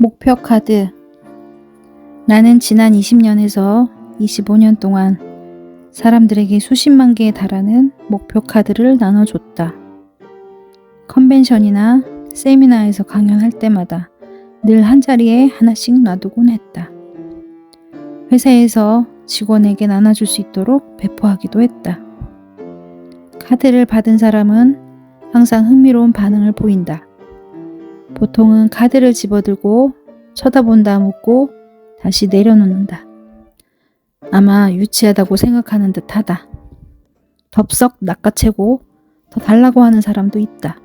목표 카드. 나는 지난 20년에서 25년 동안 사람들에게 수십만 개에 달하는 목표 카드를 나눠줬다. 컨벤션이나 세미나에서 강연할 때마다 늘 한자리에 하나씩 놔두곤 했다. 회사에서 직원에게 나눠줄 수 있도록 배포하기도 했다. 카드를 받은 사람은 항상 흥미로운 반응을 보인다. 보통은 카드를 집어들고 쳐다본다 묻고 다시 내려놓는다. 아마 유치하다고 생각하는 듯하다. 덥석 낚아채고 더 달라고 하는 사람도 있다.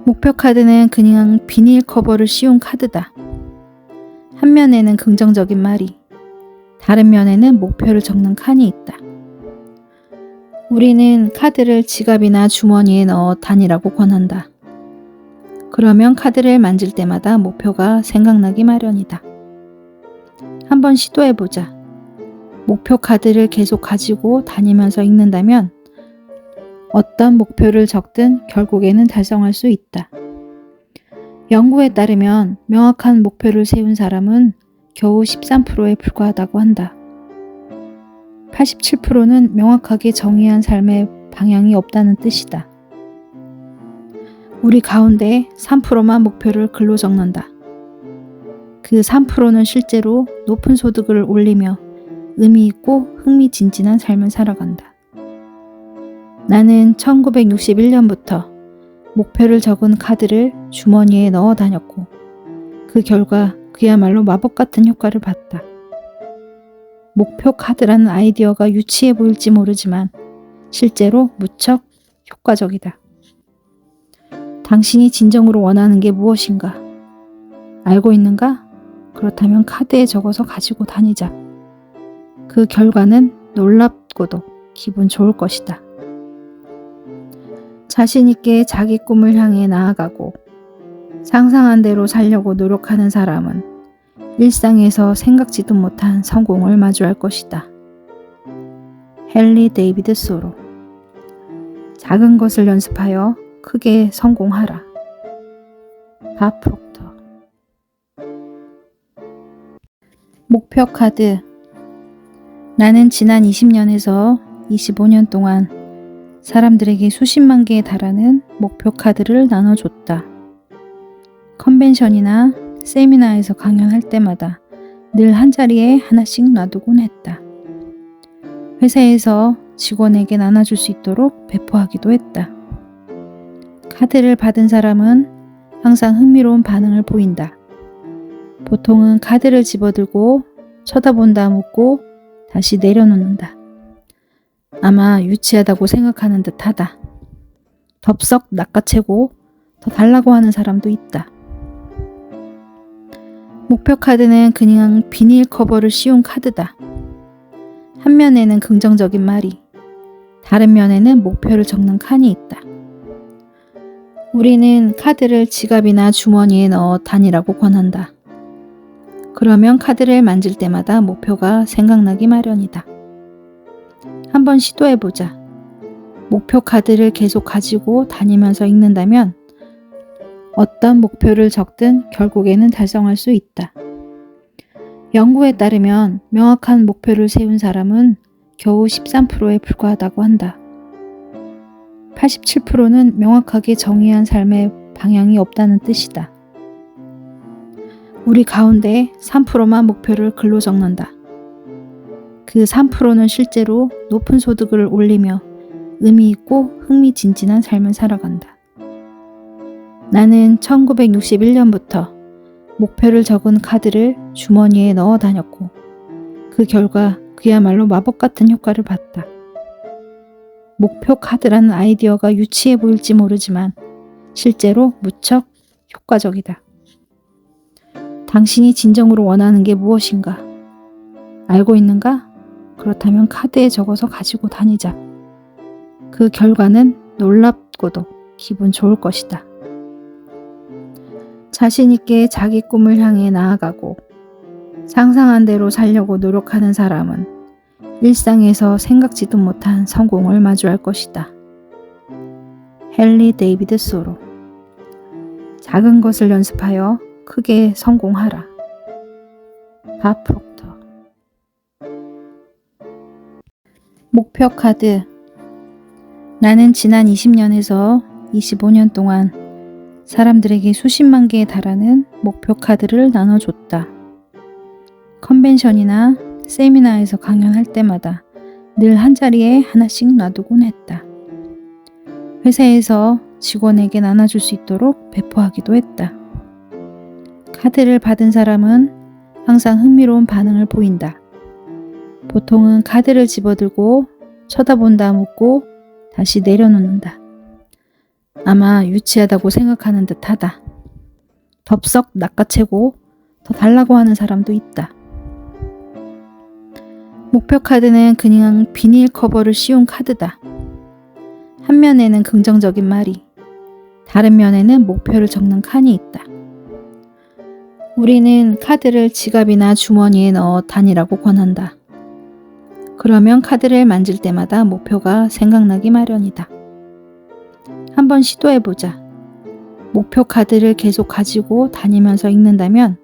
목표 카드는 그냥 비닐 커버를 씌운 카드다. 한 면에는 긍정적인 말이, 다른 면에는 목표를 적는 칸이 있다. 우리는 카드를 지갑이나 주머니에 넣어 다니라고 권한다. 그러면 카드를 만질 때마다 목표가 생각나기 마련이다. 한번 시도해보자. 목표 카드를 계속 가지고 다니면서 읽는다면 어떤 목표를 적든 결국에는 달성할 수 있다. 연구에 따르면 명확한 목표를 세운 사람은 겨우 13%에 불과하다고 한다. 87%는 명확하게 정의한 삶의 방향이 없다는 뜻이다. 우리 가운데 3%만 목표를 글로 적는다. 그 3%는 실제로 높은 소득을 올리며 의미 있고 흥미진진한 삶을 살아간다. 나는 1961년부터 목표를 적은 카드를 주머니에 넣어 다녔고 그 결과 그야말로 마법 같은 효과를 봤다. 목표 카드라는 아이디어가 유치해 보일지 모르지만 실제로 무척 효과적이다. 당신이 진정으로 원하는 게 무엇인가? 알고 있는가? 그렇다면 카드에 적어서 가지고 다니자. 그 결과는 놀랍고도 기분 좋을 것이다. 자신 있게 자기 꿈을 향해 나아가고 상상한 대로 살려고 노력하는 사람은 일상에서 생각지도 못한 성공을 마주할 것이다. 헨리 데이비드 소로. 작은 것을 연습하여 크게 성공하라. 밥 프록터. 목표 카드. 나는 지난 20년에서 25년 동안 사람들에게 수십만 개에 달하는 목표 카드를 나눠줬다. 컨벤션이나 세미나에서 강연할 때마다 늘 한자리에 하나씩 놔두곤 했다. 회사에서 직원에게 나눠줄 수 있도록 배포하기도 했다. 카드를 받은 사람은 항상 흥미로운 반응을 보인다. 보통은 카드를 집어들고 쳐다본다 묻고 다시 내려놓는다. 아마 유치하다고 생각하는 듯하다. 덥석 낚아채고 더 달라고 하는 사람도 있다. 목표 카드는 그냥 비닐 커버를 씌운 카드다. 한 면에는 긍정적인 말이, 다른 면에는 목표를 적는 칸이 있다. 우리는 카드를 지갑이나 주머니에 넣어 다니라고 권한다. 그러면 카드를 만질 때마다 목표가 생각나기 마련이다. 한번 시도해보자. 목표 카드를 계속 가지고 다니면서 읽는다면 어떤 목표를 적든 결국에는 달성할 수 있다. 연구에 따르면 명확한 목표를 세운 사람은 겨우 13%에 불과하다고 한다. 87%는 명확하게 정의한 삶의 방향이 없다는 뜻이다. 우리 가운데 3%만 목표를 글로 적는다. 그 3%는 실제로 높은 소득을 올리며 의미 있고 흥미진진한 삶을 살아간다. 나는 1961년부터 목표를 적은 카드를 주머니에 넣어 다녔고 그 결과 그야말로 마법 같은 효과를 봤다. 목표 카드라는 아이디어가 유치해 보일지 모르지만 실제로 무척 효과적이다. 당신이 진정으로 원하는 게 무엇인가? 알고 있는가? 그렇다면 카드에 적어서 가지고 다니자. 그 결과는 놀랍고도 기분 좋을 것이다. 자신 있게 자기 꿈을 향해 나아가고 상상한 대로 살려고 노력하는 사람은 일상에서 생각지도 못한 성공을 마주할 것이다. 헨리 데이비드 소로. 작은 것을 연습하여 크게 성공하라. 밥 프록터. 목표 카드. 나는 지난 20년에서 25년 동안 사람들에게 수십만 개에 달하는 목표 카드를 나눠줬다. 컨벤션이나 세미나에서 강연할 때마다 늘 한자리에 하나씩 놔두곤 했다. 회사에서 직원에게 나눠줄 수 있도록 배포하기도 했다. 카드를 받은 사람은 항상 흥미로운 반응을 보인다. 보통은 카드를 집어들고 쳐다본다 묻고 다시 내려놓는다. 아마 유치하다고 생각하는 듯하다. 덥석 낚아채고 더 달라고 하는 사람도 있다. 목표 카드는 그냥 비닐 커버를 씌운 카드다. 한 면에는 긍정적인 말이, 다른 면에는 목표를 적는 칸이 있다. 우리는 카드를 지갑이나 주머니에 넣어 다니라고 권한다. 그러면 카드를 만질 때마다 목표가 생각나기 마련이다. 한번 시도해보자. 목표 카드를 계속 가지고 다니면서 읽는다면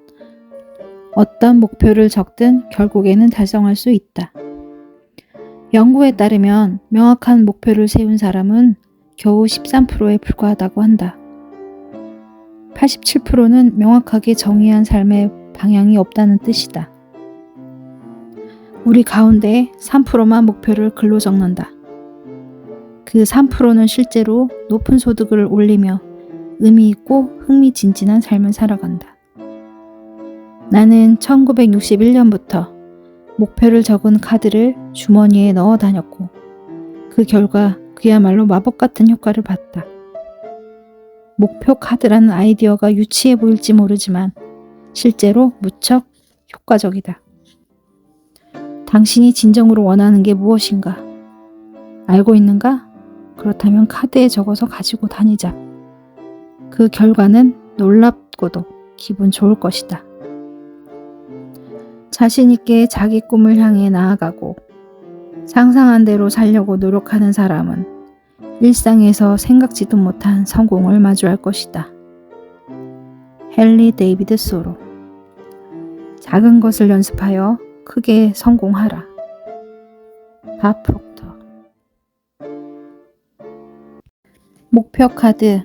어떤 목표를 적든 결국에는 달성할 수 있다. 연구에 따르면 명확한 목표를 세운 사람은 겨우 13%에 불과하다고 한다. 87%는 명확하게 정의한 삶의 방향이 없다는 뜻이다. 우리 가운데 3%만 목표를 글로 적는다. 그 3%는 실제로 높은 소득을 올리며 의미 있고 흥미진진한 삶을 살아간다. 나는 1961년부터 목표를 적은 카드를 주머니에 넣어 다녔고 그 결과 그야말로 마법 같은 효과를 봤다. 목표 카드라는 아이디어가 유치해 보일지 모르지만 실제로 무척 효과적이다. 당신이 진정으로 원하는 게 무엇인가? 알고 있는가? 그렇다면 카드에 적어서 가지고 다니자. 그 결과는 놀랍고도 기분 좋을 것이다. 자신 있게 자기 꿈을 향해 나아가고 상상한 대로 살려고 노력하는 사람은 일상에서 생각지도 못한 성공을 마주할 것이다. 헨리 데이비드 소로. 작은 것을 연습하여 크게 성공하라. 밥 프록터. 목표 카드.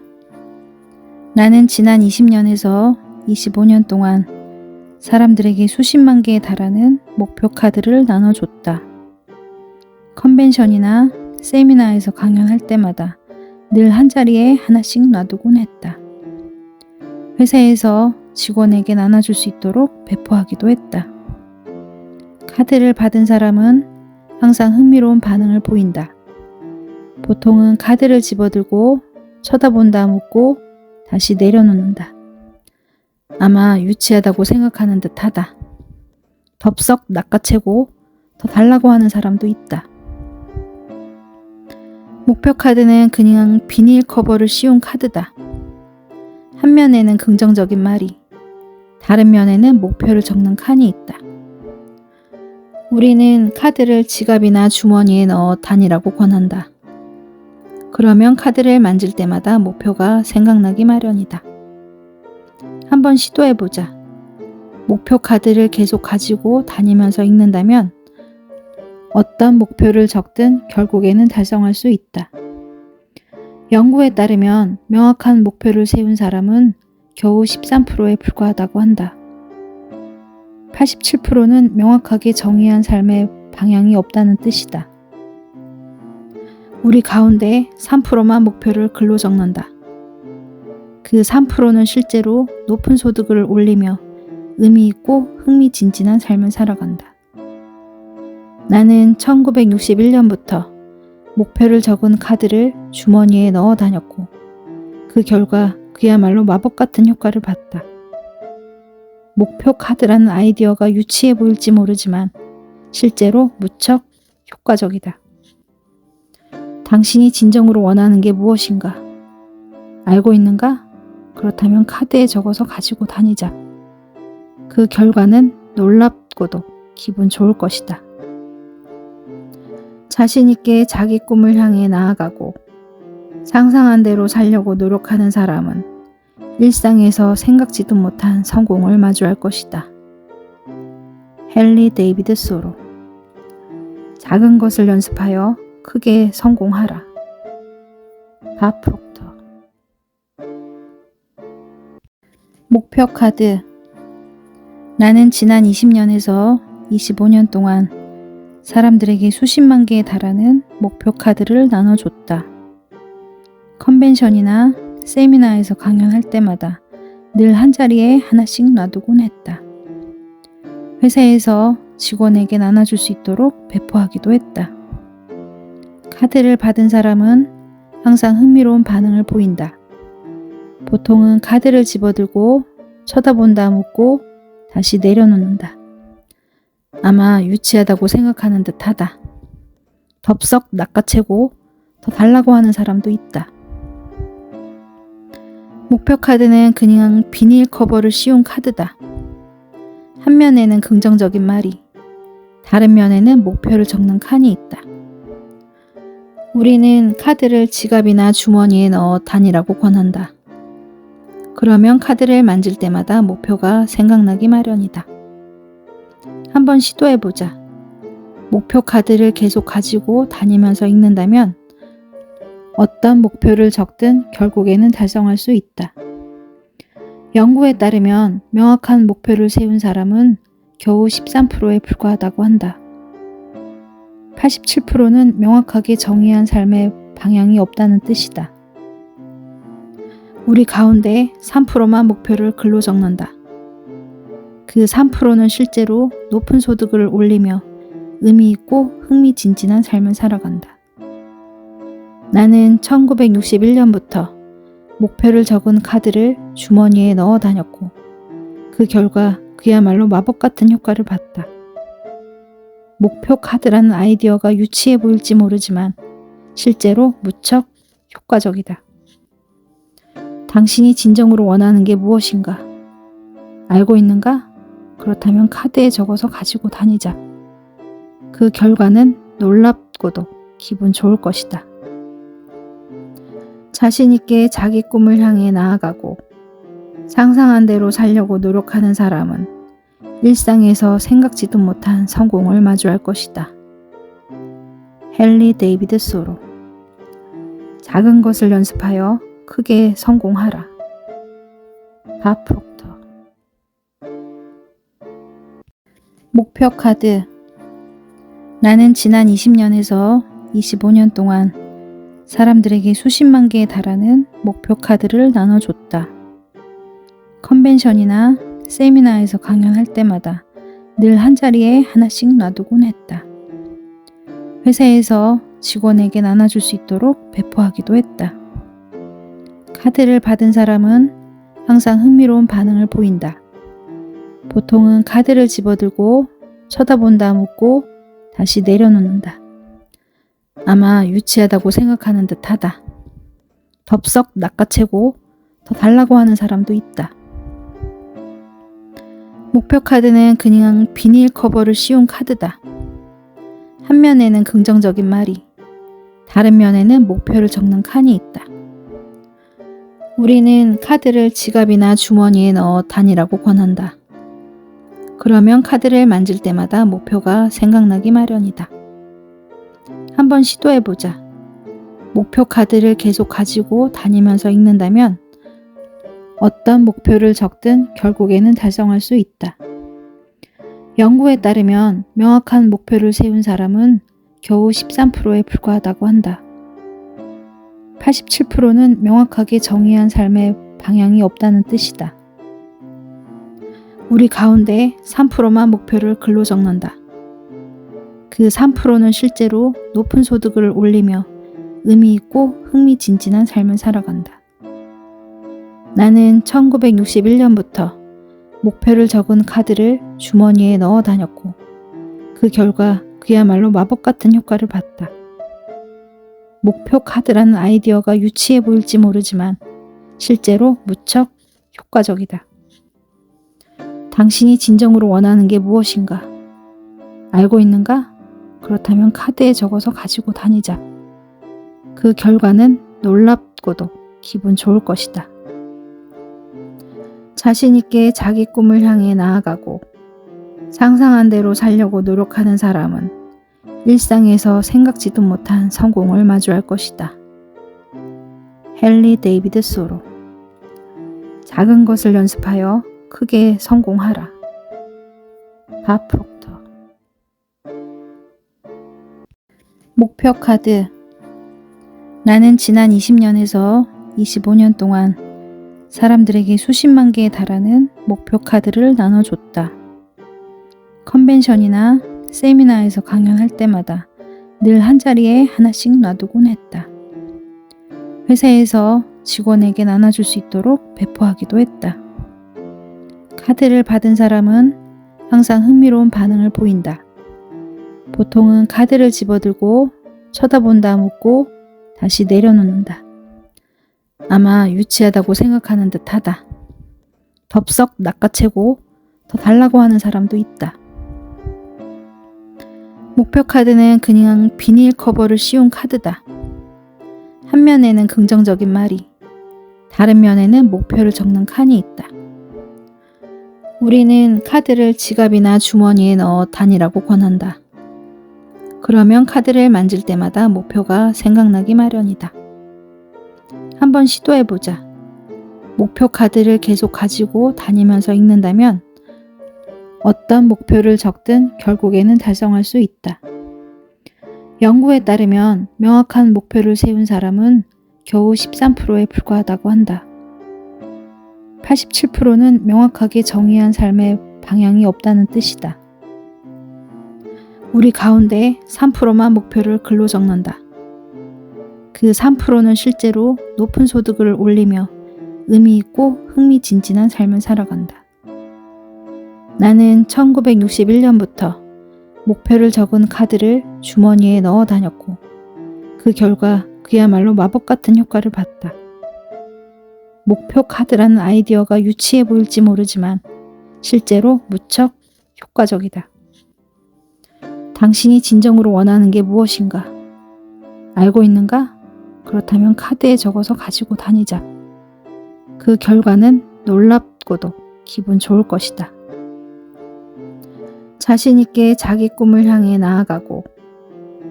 나는 지난 20년에서 25년 동안 사람들에게 수십만 개에 달하는 목표 카드를 나눠줬다. 컨벤션이나 세미나에서 강연할 때마다 늘 한자리에 하나씩 놔두곤 했다. 회사에서 직원에게 나눠줄 수 있도록 배포하기도 했다. 카드를 받은 사람은 항상 흥미로운 반응을 보인다. 보통은 카드를 집어들고 쳐다본다 묻고 다시 내려놓는다. 아마 유치하다고 생각하는 듯하다. 덥석 낚아채고 더 달라고 하는 사람도 있다. 목표 카드는 그냥 비닐 커버를 씌운 카드다. 한 면에는 긍정적인 말이, 다른 면에는 목표를 적는 칸이 있다. 우리는 카드를 지갑이나 주머니에 넣어 다니라고 권한다. 그러면 카드를 만질 때마다 목표가 생각나기 마련이다. 한번 시도해보자. 목표 카드를 계속 가지고 다니면서 읽는다면 어떤 목표를 적든 결국에는 달성할 수 있다. 연구에 따르면 명확한 목표를 세운 사람은 겨우 13%에 불과하다고 한다. 87%는 명확하게 정의한 삶의 방향이 없다는 뜻이다. 우리 가운데 3%만 목표를 글로 적는다. 그 3%는 실제로 높은 소득을 올리며 의미 있고 흥미진진한 삶을 살아간다. 나는 1961년부터 목표를 적은 카드를 주머니에 넣어 다녔고 그 결과 그야말로 마법 같은 효과를 봤다. 목표 카드라는 아이디어가 유치해 보일지 모르지만 실제로 무척 효과적이다. 당신이 진정으로 원하는 게 무엇인가? 알고 있는가? 그렇다면 카드에 적어서 가지고 다니자. 그 결과는 놀랍고도 기분 좋을 것이다. 자신 있게 자기 꿈을 향해 나아가고 상상한 대로 살려고 노력하는 사람은 일상에서 생각지도 못한 성공을 마주할 것이다. 헨리 데이비드 소로. 작은 것을 연습하여 크게 성공하라. 밥 프록터. 목표 카드. 나는 지난 20년에서 25년 동안 사람들에게 수십만 개에 달하는 목표 카드를 나눠줬다. 컨벤션이나 세미나에서 강연할 때마다 늘 한자리에 하나씩 놔두곤 했다. 회사에서 직원에게 나눠줄 수 있도록 배포하기도 했다. 카드를 받은 사람은 항상 흥미로운 반응을 보인다. 보통은 카드를 집어들고 쳐다본다 묻고 다시 내려놓는다. 아마 유치하다고 생각하는 듯하다. 덥석 낚아채고 더 달라고 하는 사람도 있다. 목표 카드는 그냥 비닐 커버를 씌운 카드다. 한 면에는 긍정적인 말이, 다른 면에는 목표를 적는 칸이 있다. 우리는 카드를 지갑이나 주머니에 넣어 다니라고 권한다. 그러면 카드를 만질 때마다 목표가 생각나기 마련이다. 한번 시도해보자. 목표 카드를 계속 가지고 다니면서 읽는다면 어떤 목표를 적든 결국에는 달성할 수 있다. 연구에 따르면 명확한 목표를 세운 사람은 겨우 13%에 불과하다고 한다. 87%는 명확하게 정의한 삶의 방향이 없다는 뜻이다. 우리 가운데 3%만 목표를 글로 적는다. 그 3%는 실제로 높은 소득을 올리며 의미 있고 흥미진진한 삶을 살아간다. 나는 1961년부터 목표를 적은 카드를 주머니에 넣어 다녔고 그 결과 그야말로 마법 같은 효과를 봤다. 목표 카드라는 아이디어가 유치해 보일지 모르지만 실제로 무척 효과적이다. 당신이 진정으로 원하는 게 무엇인가? 알고 있는가? 그렇다면 카드에 적어서 가지고 다니자. 그 결과는 놀랍고도 기분 좋을 것이다. 자신 있게 자기 꿈을 향해 나아가고 상상한 대로 살려고 노력하는 사람은 일상에서 생각지도 못한 성공을 마주할 것이다. 헨리 데이비드 소로. 작은 것을 연습하여 크게 성공하라. 밥 프록터. 목표 카드. 나는 지난 20년에서 25년 동안 사람들에게 수십만 개에 달하는 목표 카드를 나눠줬다. 컨벤션이나 세미나에서 강연할 때마다 늘 한자리에 하나씩 놔두곤 했다. 회사에서 직원에게 나눠줄 수 있도록 배포하기도 했다. 카드를 받은 사람은 항상 흥미로운 반응을 보인다. 보통은 카드를 집어들고 쳐다본다 묻고 다시 내려놓는다. 아마 유치하다고 생각하는 듯하다. 덥석 낚아채고 더 달라고 하는 사람도 있다. 목표 카드는 그냥 비닐 커버를 씌운 카드다. 한 면에는 긍정적인 말이, 다른 면에는 목표를 적는 칸이 있다. 우리는 카드를 지갑이나 주머니에 넣어 다니라고 권한다. 그러면 카드를 만질 때마다 목표가 생각나기 마련이다. 한번 시도해보자. 목표 카드를 계속 가지고 다니면서 읽는다면 어떤 목표를 적든 결국에는 달성할 수 있다. 연구에 따르면 명확한 목표를 세운 사람은 겨우 13%에 불과하다고 한다. 87%는 명확하게 정의한 삶의 방향이 없다는 뜻이다. 우리 가운데 3%만 목표를 글로 적는다. 그 3%는 실제로 높은 소득을 올리며 의미 있고 흥미진진한 삶을 살아간다. 나는 1961년부터 목표를 적은 카드를 주머니에 넣어 다녔고 그 결과 그야말로 마법 같은 효과를 봤다. 목표 카드라는 아이디어가 유치해 보일지 모르지만 실제로 무척 효과적이다. 당신이 진정으로 원하는 게 무엇인가? 알고 있는가? 그렇다면 카드에 적어서 가지고 다니자. 그 결과는 놀랍고도 기분 좋을 것이다. 자신 있게 자기 꿈을 향해 나아가고 상상한 대로 살려고 노력하는 사람은 일상에서 생각지도 못한 성공을 마주할 것이다. 헨리 데이비드 소로. 작은 것을 연습하여 크게 성공하라. 밥 프록터. 목표 카드. 나는 지난 20년에서 25년 동안 사람들에게 수십만 개에 달하는 목표 카드를 나눠줬다. 컨벤션이나 세미나에서 강연할 때마다 늘 한자리에 하나씩 놔두곤 했다. 회사에서 직원에게 나눠줄 수 있도록 배포하기도 했다. 카드를 받은 사람은 항상 흥미로운 반응을 보인다. 보통은 카드를 집어들고 쳐다본다 묻고 다시 내려놓는다. 아마 유치하다고 생각하는 듯하다. 덥석 낚아채고 더 달라고 하는 사람도 있다. 목표 카드는 그냥 비닐 커버를 씌운 카드다. 한 면에는 긍정적인 말이, 다른 면에는 목표를 적는 칸이 있다. 우리는 카드를 지갑이나 주머니에 넣어 다니라고 권한다. 그러면 카드를 만질 때마다 목표가 생각나기 마련이다. 한번 시도해보자. 목표 카드를 계속 가지고 다니면서 읽는다면 어떤 목표를 적든 결국에는 달성할 수 있다. 연구에 따르면 명확한 목표를 세운 사람은 겨우 13%에 불과하다고 한다. 87%는 명확하게 정의한 삶의 방향이 없다는 뜻이다. 우리 가운데 3%만 목표를 글로 적는다. 그 3%는 실제로 높은 소득을 올리며 의미 있고 흥미진진한 삶을 살아간다. 나는 1961년부터 목표를 적은 카드를 주머니에 넣어 다녔고 그 결과 그야말로 마법 같은 효과를 봤다. 목표 카드라는 아이디어가 유치해 보일지 모르지만 실제로 무척 효과적이다. 당신이 진정으로 원하는 게 무엇인가? 알고 있는가? 그렇다면 카드에 적어서 가지고 다니자. 그 결과는 놀랍고도 기분 좋을 것이다. 자신 있게 자기 꿈을 향해 나아가고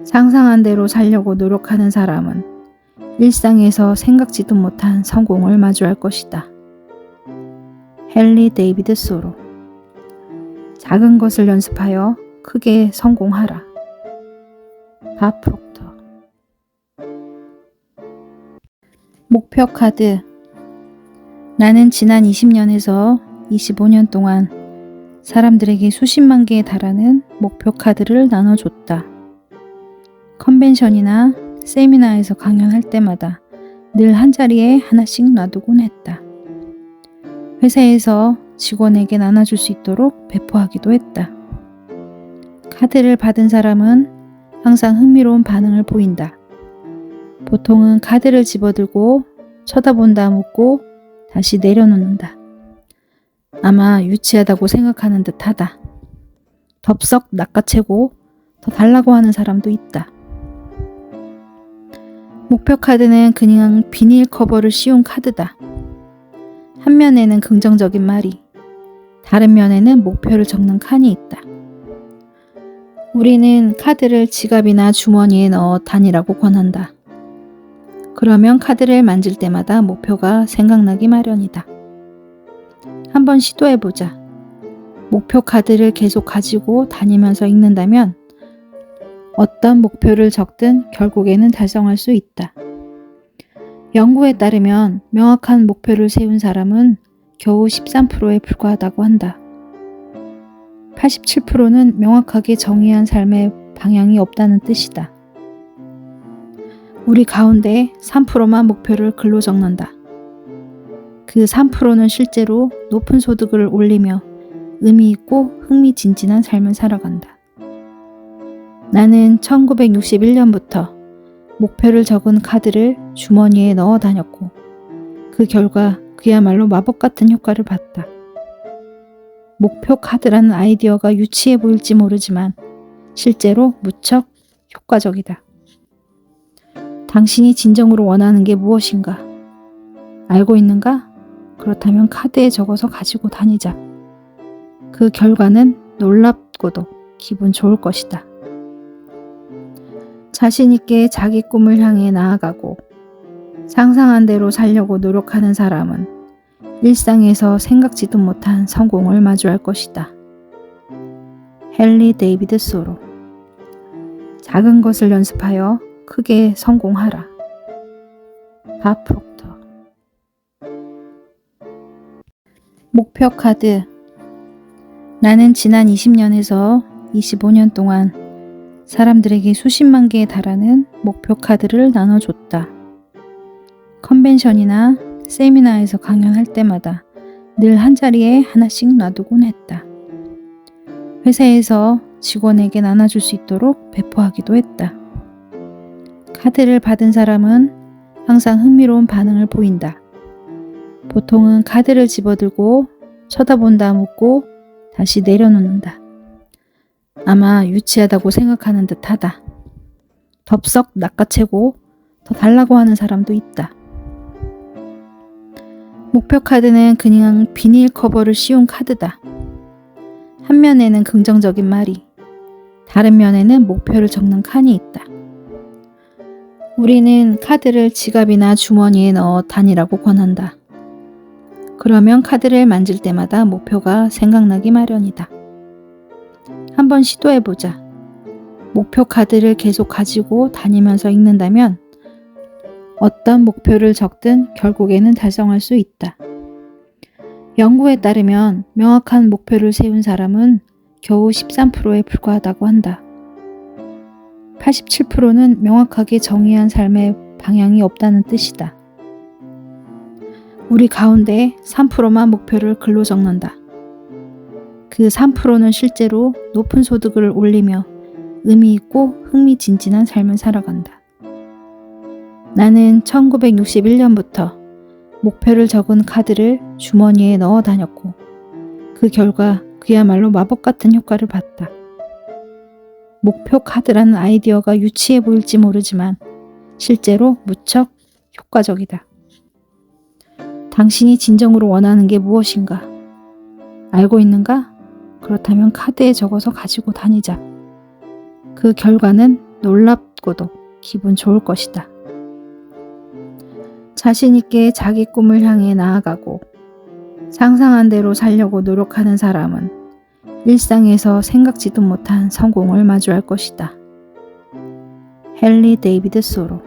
상상한 대로 살려고 노력하는 사람은 일상에서 생각지도 못한 성공을 마주할 것이다. 헨리 데이비드 소로. 작은 것을 연습하여 크게 성공하라. 밥 프록터. 목표 카드. 나는 지난 20년에서 25년 동안 사람들에게 수십만 개에 달하는 목표 카드를 나눠줬다. 컨벤션이나 세미나에서 강연할 때마다 늘 한자리에 하나씩 놔두곤 했다. 회사에서 직원에게 나눠줄 수 있도록 배포하기도 했다. 카드를 받은 사람은 항상 흥미로운 반응을 보인다. 보통은 카드를 집어들고 쳐다본다 묻고 다시 내려놓는다. 아마 유치하다고 생각하는 듯하다. 덥석 낚아채고 더 달라고 하는 사람도 있다. 목표 카드는 그냥 비닐 커버를 씌운 카드다. 한 면에는 긍정적인 말이, 다른 면에는 목표를 적는 칸이 있다. 우리는 카드를 지갑이나 주머니에 넣어 다니라고 권한다. 그러면 카드를 만질 때마다 목표가 생각나기 마련이다. 한번 시도해보자. 목표 카드를 계속 가지고 다니면서 읽는다면 어떤 목표를 적든 결국에는 달성할 수 있다. 연구에 따르면 명확한 목표를 세운 사람은 겨우 13%에 불과하다고 한다. 87%는 명확하게 정의한 삶의 방향이 없다는 뜻이다. 우리 가운데 3%만 목표를 글로 적는다. 그 3%는 실제로 높은 소득을 올리며 의미 있고 흥미진진한 삶을 살아간다. 나는 1961년부터 목표를 적은 카드를 주머니에 넣어 다녔고 그 결과 그야말로 마법 같은 효과를 봤다. 목표 카드라는 아이디어가 유치해 보일지 모르지만 실제로 무척 효과적이다. 당신이 진정으로 원하는 게 무엇인가? 알고 있는가? 그렇다면 카드에 적어서 가지고 다니자. 그 결과는 놀랍고도 기분 좋을 것이다. 자신 있게 자기 꿈을 향해 나아가고 상상한 대로 살려고 노력하는 사람은 일상에서 생각지도 못한 성공을 마주할 것이다. 헨리 데이비드 소로. 작은 것을 연습하여 크게 성공하라. 밥 프록터. 목표 카드. 나는 지난 20년에서 25년 동안 사람들에게 수십만 개에 달하는 목표 카드를 나눠줬다. 컨벤션이나 세미나에서 강연할 때마다 늘 한자리에 하나씩 놔두곤 했다. 회사에서 직원에게 나눠줄 수 있도록 배포하기도 했다. 카드를 받은 사람은 항상 흥미로운 반응을 보인다. 보통은 카드를 집어들고 쳐다본다 묻고 다시 내려놓는다. 아마 유치하다고 생각하는 듯하다. 덥석 낚아채고 더 달라고 하는 사람도 있다. 목표 카드는 그냥 비닐 커버를 씌운 카드다. 한 면에는 긍정적인 말이, 다른 면에는 목표를 적는 칸이 있다. 우리는 카드를 지갑이나 주머니에 넣어 다니라고 권한다. 그러면 카드를 만질 때마다 목표가 생각나기 마련이다. 한번 시도해보자. 목표 카드를 계속 가지고 다니면서 읽는다면 어떤 목표를 적든 결국에는 달성할 수 있다. 연구에 따르면 명확한 목표를 세운 사람은 겨우 13%에 불과하다고 한다. 87%는 명확하게 정의한 삶의 방향이 없다는 뜻이다. 우리 가운데 3%만 목표를 글로 적는다. 그 3%는 실제로 높은 소득을 올리며 의미 있고 흥미진진한 삶을 살아간다. 나는 1961년부터 목표를 적은 카드를 주머니에 넣어 다녔고 그 결과 그야말로 마법 같은 효과를 봤다. 목표 카드라는 아이디어가 유치해 보일지 모르지만 실제로 무척 효과적이다. 당신이 진정으로 원하는 게 무엇인가? 알고 있는가? 그렇다면 카드에 적어서 가지고 다니자. 그 결과는 놀랍고도 기분 좋을 것이다. 자신 있게 자기 꿈을 향해 나아가고 상상한 대로 살려고 노력하는 사람은 일상에서 생각지도 못한 성공을 마주할 것이다. 헨리 데이비드 소로.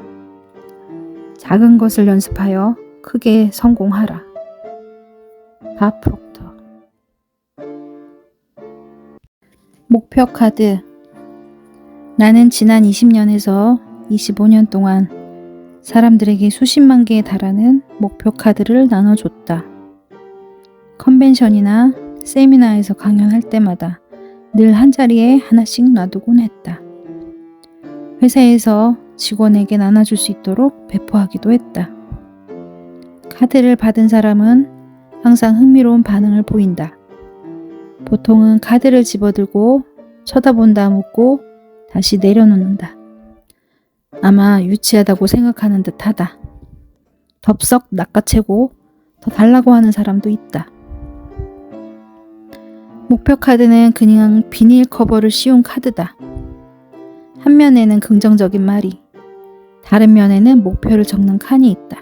작은 것을 연습하여 크게 성공하라. 밥 프록터. 목표 카드. 나는 지난 20년에서 25년 동안 사람들에게 수십만 개에 달하는 목표 카드를 나눠줬다. 컨벤션이나 세미나에서 강연할 때마다 늘 한자리에 하나씩 놔두곤 했다. 회사에서 직원에게 나눠줄 수 있도록 배포하기도 했다. 카드를 받은 사람은 항상 흥미로운 반응을 보인다. 보통은 카드를 집어들고 쳐다본다 묻고 다시 내려놓는다. 아마 유치하다고 생각하는 듯하다. 덥석 낚아채고 더 달라고 하는 사람도 있다. 목표 카드는 그냥 비닐 커버를 씌운 카드다. 한 면에는 긍정적인 말이, 다른 면에는 목표를 적는 칸이 있다.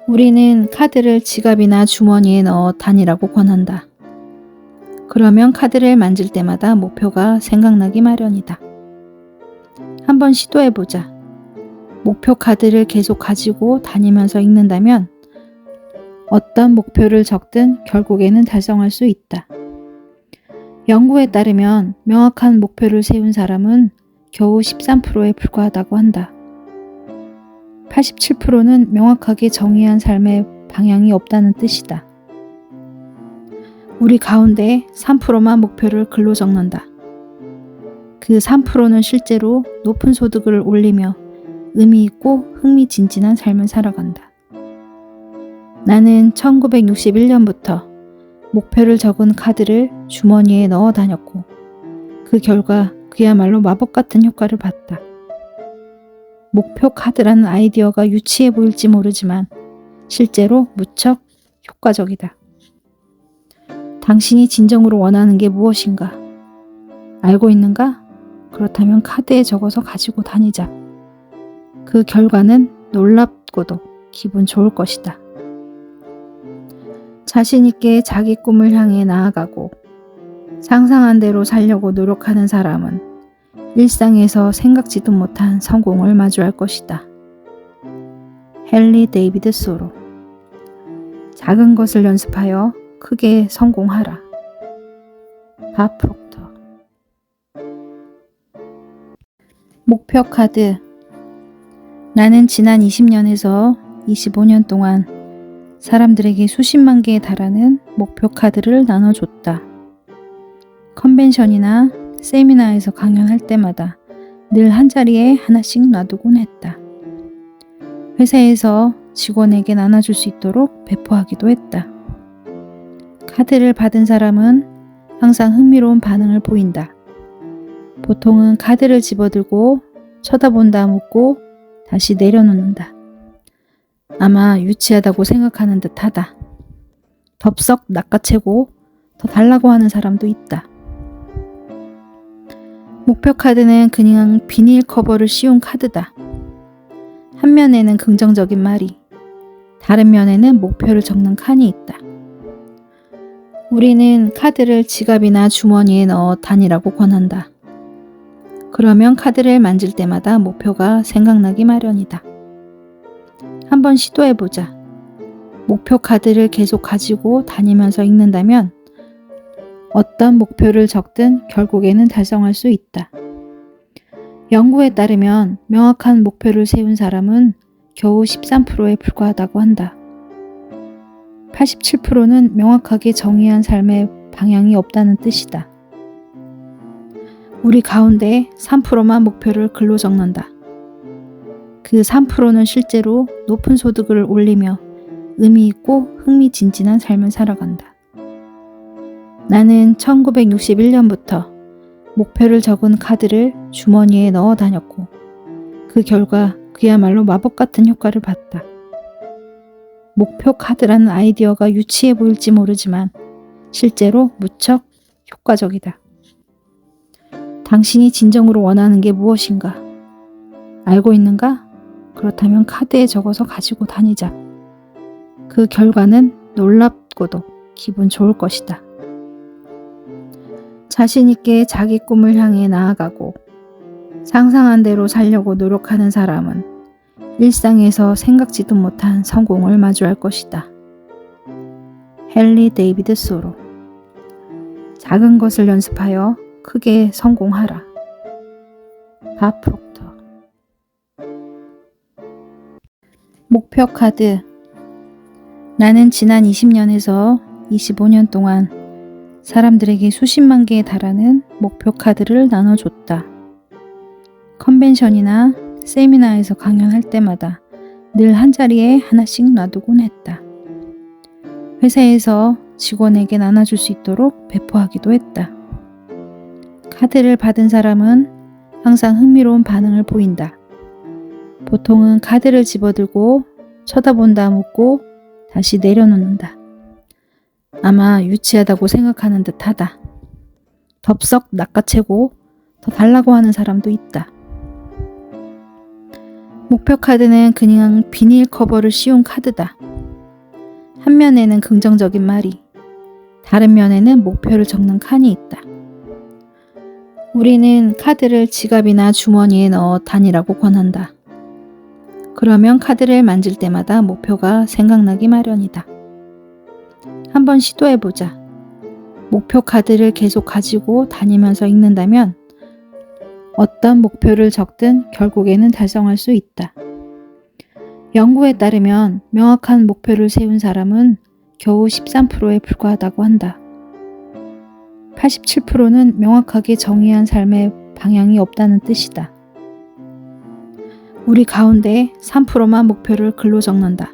우리는 카드를 지갑이나 주머니에 넣어 다니라고 권한다. 그러면 카드를 만질 때마다 목표가 생각나기 마련이다. 한번 시도해보자. 목표 카드를 계속 가지고 다니면서 읽는다면 어떤 목표를 적든 결국에는 달성할 수 있다. 연구에 따르면 명확한 목표를 세운 사람은 겨우 13%에 불과하다고 한다. 87%는 명확하게 정의한 삶의 방향이 없다는 뜻이다. 우리 가운데 3%만 목표를 글로 적는다. 그 3%는 실제로 높은 소득을 올리며 의미 있고 흥미진진한 삶을 살아간다. 나는 1961년부터 목표를 적은 카드를 주머니에 넣어 다녔고 그 결과 그야말로 마법 같은 효과를 봤다. 목표 카드라는 아이디어가 유치해 보일지 모르지만 실제로 무척 효과적이다. 당신이 진정으로 원하는 게 무엇인가? 알고 있는가? 그렇다면 카드에 적어서 가지고 다니자. 그 결과는 놀랍고도 기분 좋을 것이다. 자신 있게 자기 꿈을 향해 나아가고 상상한 대로 살려고 노력하는 사람은 일상에서 생각지도 못한 성공을 마주할 것이다. 헨리 데이비드 소로. 작은 것을 연습하여 크게 성공하라. 밥 프록터. 목표 카드. 나는 지난 20년에서 25년 동안 사람들에게 수십만 개에 달하는 목표 카드를 나눠줬다. 컨벤션이나 세미나에서 강연할 때마다 늘 한자리에 하나씩 놔두곤 했다. 회사에서 직원에게 나눠줄 수 있도록 배포하기도 했다. 카드를 받은 사람은 항상 흥미로운 반응을 보인다. 보통은 카드를 집어들고 쳐다본다 묻고 다시 내려놓는다. 아마 유치하다고 생각하는 듯하다. 덥석 낚아채고 더 달라고 하는 사람도 있다. 목표 카드는 그냥 비닐 커버를 씌운 카드다. 한 면에는 긍정적인 말이, 다른 면에는 목표를 적는 칸이 있다. 우리는 카드를 지갑이나 주머니에 넣어 다니라고 권한다. 그러면 카드를 만질 때마다 목표가 생각나기 마련이다. 한번 시도해보자. 목표 카드를 계속 가지고 다니면서 읽는다면 어떤 목표를 적든 결국에는 달성할 수 있다. 연구에 따르면 명확한 목표를 세운 사람은 겨우 13%에 불과하다고 한다. 87%는 명확하게 정의한 삶의 방향이 없다는 뜻이다. 우리 가운데 3%만 목표를 글로 적는다. 그 3%는 실제로 높은 소득을 올리며 의미 있고 흥미진진한 삶을 살아간다. 나는 1961년부터 목표를 적은 카드를 주머니에 넣어 다녔고 그 결과 그야말로 마법 같은 효과를 봤다. 목표 카드라는 아이디어가 유치해 보일지 모르지만 실제로 무척 효과적이다. 당신이 진정으로 원하는 게 무엇인가? 알고 있는가? 그렇다면 카드에 적어서 가지고 다니자. 그 결과는 놀랍고도 기분 좋을 것이다. 자신 있게 자기 꿈을 향해 나아가고 상상한 대로 살려고 노력하는 사람은 일상에서 생각지도 못한 성공을 마주할 것이다. 헨리 데이비드 소로. 작은 것을 연습하여 크게 성공하라. 밥 프록터. 목표 카드. 나는 지난 20년에서 25년 동안 사람들에게 수십만 개에 달하는 목표 카드를 나눠줬다. 컨벤션이나 세미나에서 강연할 때마다 늘 한자리에 하나씩 놔두곤 했다. 회사에서 직원에게 나눠줄 수 있도록 배포하기도 했다. 카드를 받은 사람은 항상 흥미로운 반응을 보인다. 보통은 카드를 집어들고 쳐다본다 묻고 다시 내려놓는다. 아마 유치하다고 생각하는 듯하다. 덥석 낚아채고 더 달라고 하는 사람도 있다. 목표 카드는 그냥 비닐 커버를 씌운 카드다. 한 면에는 긍정적인 말이, 다른 면에는 목표를 적는 칸이 있다. 우리는 카드를 지갑이나 주머니에 넣어 다니라고 권한다. 그러면 카드를 만질 때마다 목표가 생각나기 마련이다. 한번 시도해보자. 목표 카드를 계속 가지고 다니면서 읽는다면 어떤 목표를 적든 결국에는 달성할 수 있다. 연구에 따르면 명확한 목표를 세운 사람은 겨우 13%에 불과하다고 한다. 87%는 명확하게 정의한 삶의 방향이 없다는 뜻이다. 우리 가운데 3%만 목표를 글로 적는다.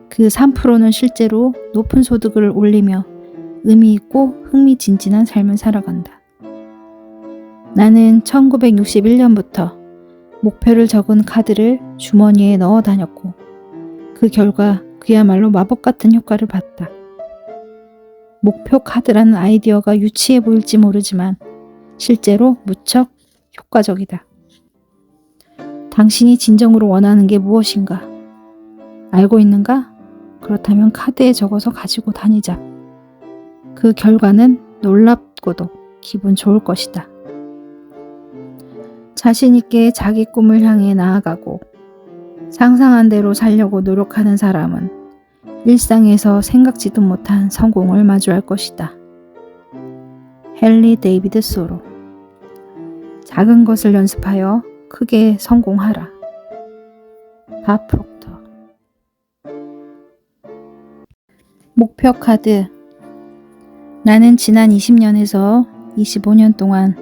그 3%는 실제로 높은 소득을 올리며 의미 있고 흥미진진한 삶을 살아간다. 나는 1961년부터 목표를 적은 카드를 주머니에 넣어 다녔고 그 결과 그야말로 마법 같은 효과를 봤다. 목표 카드라는 아이디어가 유치해 보일지 모르지만 실제로 무척 효과적이다. 당신이 진정으로 원하는 게 무엇인가? 알고 있는가? 그렇다면 카드에 적어서 가지고 다니자. 그 결과는 놀랍고도 기분 좋을 것이다. 자신 있게 자기 꿈을 향해 나아가고 상상한 대로 살려고 노력하는 사람은 일상에서 생각지도 못한 성공을 마주할 것이다. 헨리 데이비드 소로. 작은 것을 연습하여 크게 성공하라. 밥 프록터. 목표 카드. 나는 지난 20년에서 25년 동안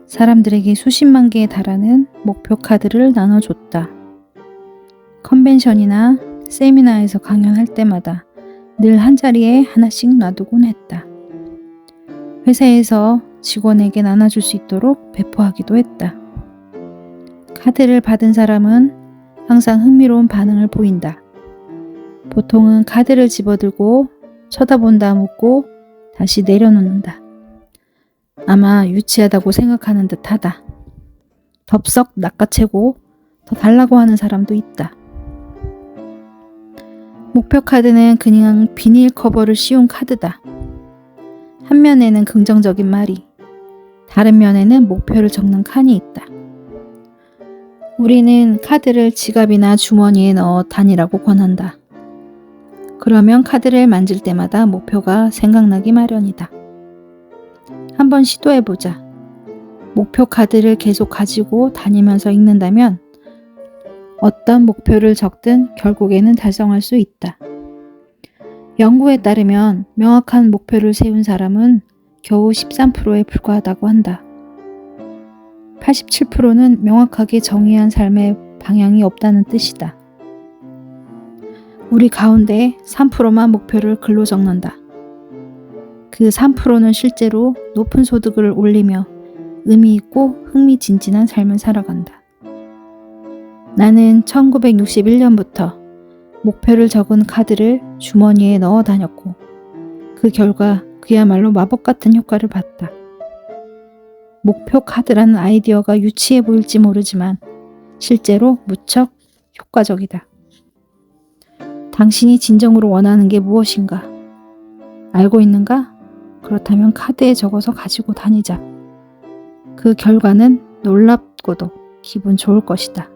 사람들에게 수십만 개에 달하는 목표 카드를 나눠줬다. 컨벤션이나 세미나에서 강연할 때마다 늘 한자리에 하나씩 놔두곤 했다. 회사에서 직원에게 나눠줄 수 있도록 배포하기도 했다. 카드를 받은 사람은 항상 흥미로운 반응을 보인다. 보통은 카드를 집어들고 쳐다본다 묻고 다시 내려놓는다. 아마 유치하다고 생각하는 듯하다. 덥석 낚아채고 더 달라고 하는 사람도 있다. 목표 카드는 그냥 비닐 커버를 씌운 카드다. 한 면에는 긍정적인 말이, 다른 면에는 목표를 적는 칸이 있다. 우리는 카드를 지갑이나 주머니에 넣어 다니라고 권한다. 그러면 카드를 만질 때마다 목표가 생각나기 마련이다. 한번 시도해보자. 목표 카드를 계속 가지고 다니면서 읽는다면 어떤 목표를 적든 결국에는 달성할 수 있다. 연구에 따르면 명확한 목표를 세운 사람은 겨우 13%에 불과하다고 한다. 87%는 명확하게 정의한 삶의 방향이 없다는 뜻이다. 우리 가운데 3%만 목표를 글로 적는다. 그 3%는 실제로 높은 소득을 올리며 의미 있고 흥미진진한 삶을 살아간다. 나는 1961년부터 목표를 적은 카드를 주머니에 넣어 다녔고 그 결과 그야말로 마법 같은 효과를 봤다. 목표 카드라는 아이디어가 유치해 보일지 모르지만 실제로 무척 효과적이다. 당신이 진정으로 원하는 게 무엇인가? 알고 있는가? 그렇다면 카드에 적어서 가지고 다니자. 그 결과는 놀랍고도 기분 좋을 것이다.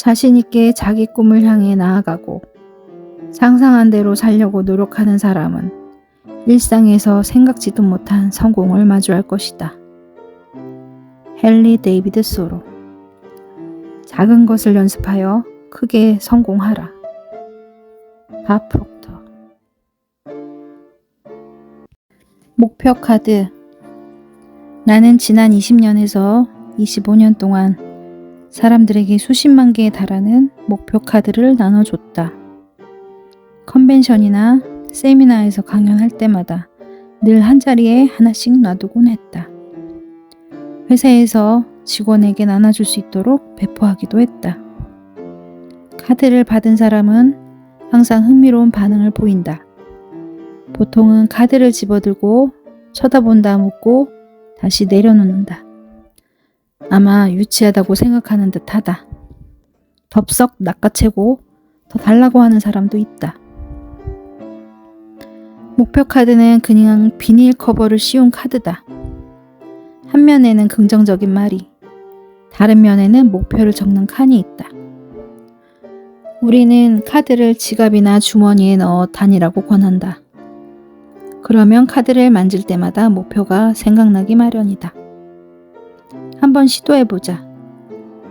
자신 있게 자기 꿈을 향해 나아가고 상상한 대로 살려고 노력하는 사람은 일상에서 생각지도 못한 성공을 마주할 것이다. 헨리 데이비드 소로. 작은 것을 연습하여 크게 성공하라. 밥 프록터. 목표 카드. 나는 지난 20년에서 25년 동안 사람들에게 수십만 개에 달하는 목표 카드를 나눠줬다. 컨벤션이나 세미나에서 강연할 때마다 늘 한자리에 하나씩 놔두곤 했다. 회사에서 직원에게 나눠줄 수 있도록 배포하기도 했다. 카드를 받은 사람은 항상 흥미로운 반응을 보인다. 보통은 카드를 집어들고 쳐다본다 묻고 다시 내려놓는다. 아마 유치하다고 생각하는 듯하다. 덥석 낚아채고 더 달라고 하는 사람도 있다. 목표 카드는 그냥 비닐 커버를 씌운 카드다. 한 면에는 긍정적인 말이, 다른 면에는 목표를 적는 칸이 있다. 우리는 카드를 지갑이나 주머니에 넣어 다니라고 권한다. 그러면 카드를 만질 때마다 목표가 생각나기 마련이다. 한번 시도해보자.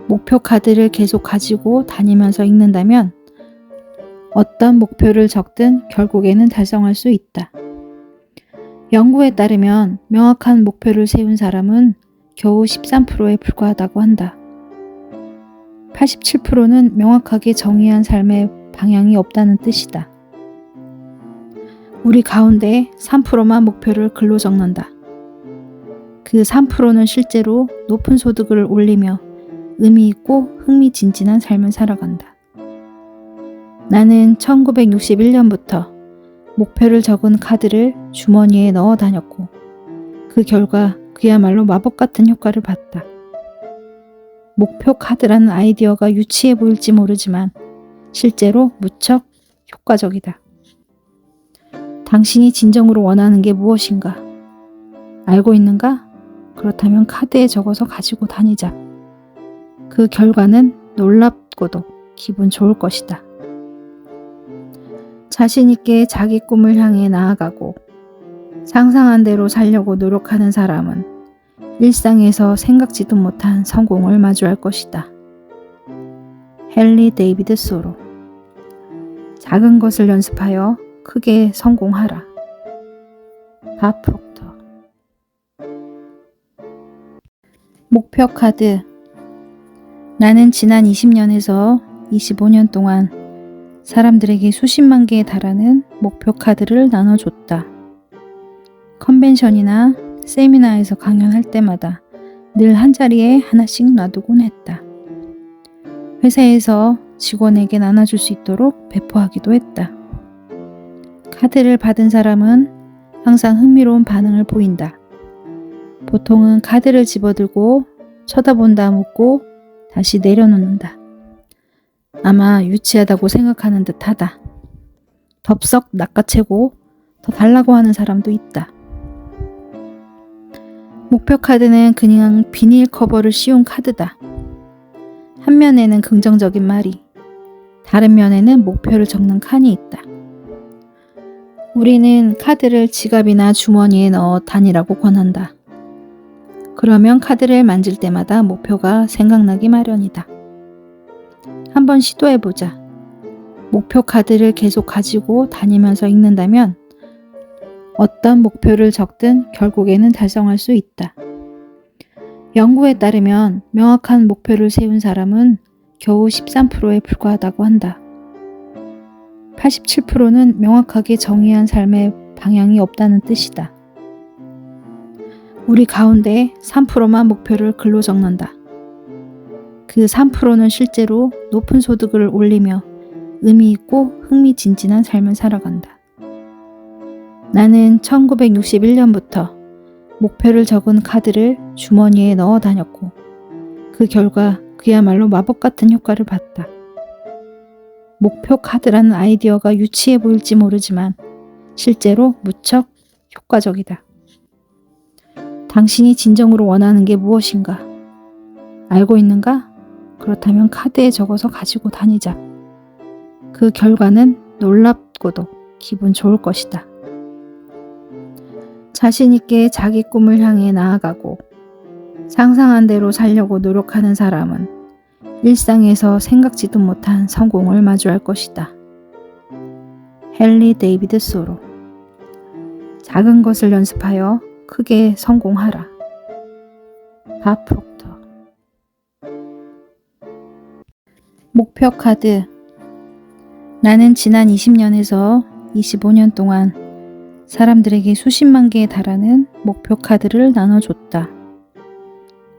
목표 카드를 계속 가지고 다니면서 읽는다면 어떤 목표를 적든 결국에는 달성할 수 있다. 연구에 따르면 명확한 목표를 세운 사람은 겨우 13%에 불과하다고 한다. 87%는 명확하게 정의한 삶의 방향이 없다는 뜻이다. 우리 가운데 3%만 목표를 글로 적는다. 그 3%는 실제로 높은 소득을 올리며 의미 있고 흥미진진한 삶을 살아간다. 나는 1961년부터 목표를 적은 카드를 주머니에 넣어 다녔고 그 결과 그야말로 마법 같은 효과를 봤다. 목표 카드라는 아이디어가 유치해 보일지 모르지만 실제로 무척 효과적이다. 당신이 진정으로 원하는 게 무엇인가? 알고 있는가? 그렇다면 카드에 적어서 가지고 다니자. 그 결과는 놀랍고도 기분 좋을 것이다. 자신 있게 자기 꿈을 향해 나아가고 상상한 대로 살려고 노력하는 사람은 일상에서 생각지도 못한 성공을 마주할 것이다. 헨리 데이비드 소로. 작은 것을 연습하여 크게 성공하라. 밥 프록터. 목표 카드. 나는 지난 20년에서 25년 동안 사람들에게 수십만 개에 달하는 목표 카드를 나눠줬다. 컨벤션이나 세미나에서 강연할 때마다 늘 한자리에 하나씩 놔두곤 했다. 회사에서 직원에게 나눠줄 수 있도록 배포하기도 했다. 카드를 받은 사람은 항상 흥미로운 반응을 보인다. 보통은 카드를 집어들고 쳐다본다 묻고 다시 내려놓는다. 아마 유치하다고 생각하는 듯하다. 덥석 낚아채고 더 달라고 하는 사람도 있다. 목표 카드는 그냥 비닐 커버를 씌운 카드다. 한 면에는 긍정적인 말이, 다른 면에는 목표를 적는 칸이 있다. 우리는 카드를 지갑이나 주머니에 넣어 다니라고 권한다. 그러면 카드를 만질 때마다 목표가 생각나기 마련이다. 한번 시도해보자. 목표 카드를 계속 가지고 다니면서 읽는다면 어떤 목표를 적든 결국에는 달성할 수 있다. 연구에 따르면 명확한 목표를 세운 사람은 겨우 13%에 불과하다고 한다. 87%는 명확하게 정의한 삶의 방향이 없다는 뜻이다. 우리 가운데 3%만 목표를 글로 적는다. 그 3%는 실제로 높은 소득을 올리며 의미 있고 흥미진진한 삶을 살아간다. 나는 1961년부터 목표를 적은 카드를 주머니에 넣어 다녔고 그 결과 그야말로 마법 같은 효과를 봤다. 목표 카드라는 아이디어가 유치해 보일지 모르지만 실제로 무척 효과적이다. 당신이 진정으로 원하는 게 무엇인가? 알고 있는가? 그렇다면 카드에 적어서 가지고 다니자. 그 결과는 놀랍고도 기분 좋을 것이다. 자신 있게 자기 꿈을 향해 나아가고 상상한 대로 살려고 노력하는 사람은 일상에서 생각지도 못한 성공을 마주할 것이다. 헨리 데이비드 소로. 작은 것을 연습하여 크게 성공하라. 밥 프록터. 목표 카드. 나는 지난 20년에서 25년 동안 사람들에게 수십만 개에 달하는 목표 카드를 나눠줬다.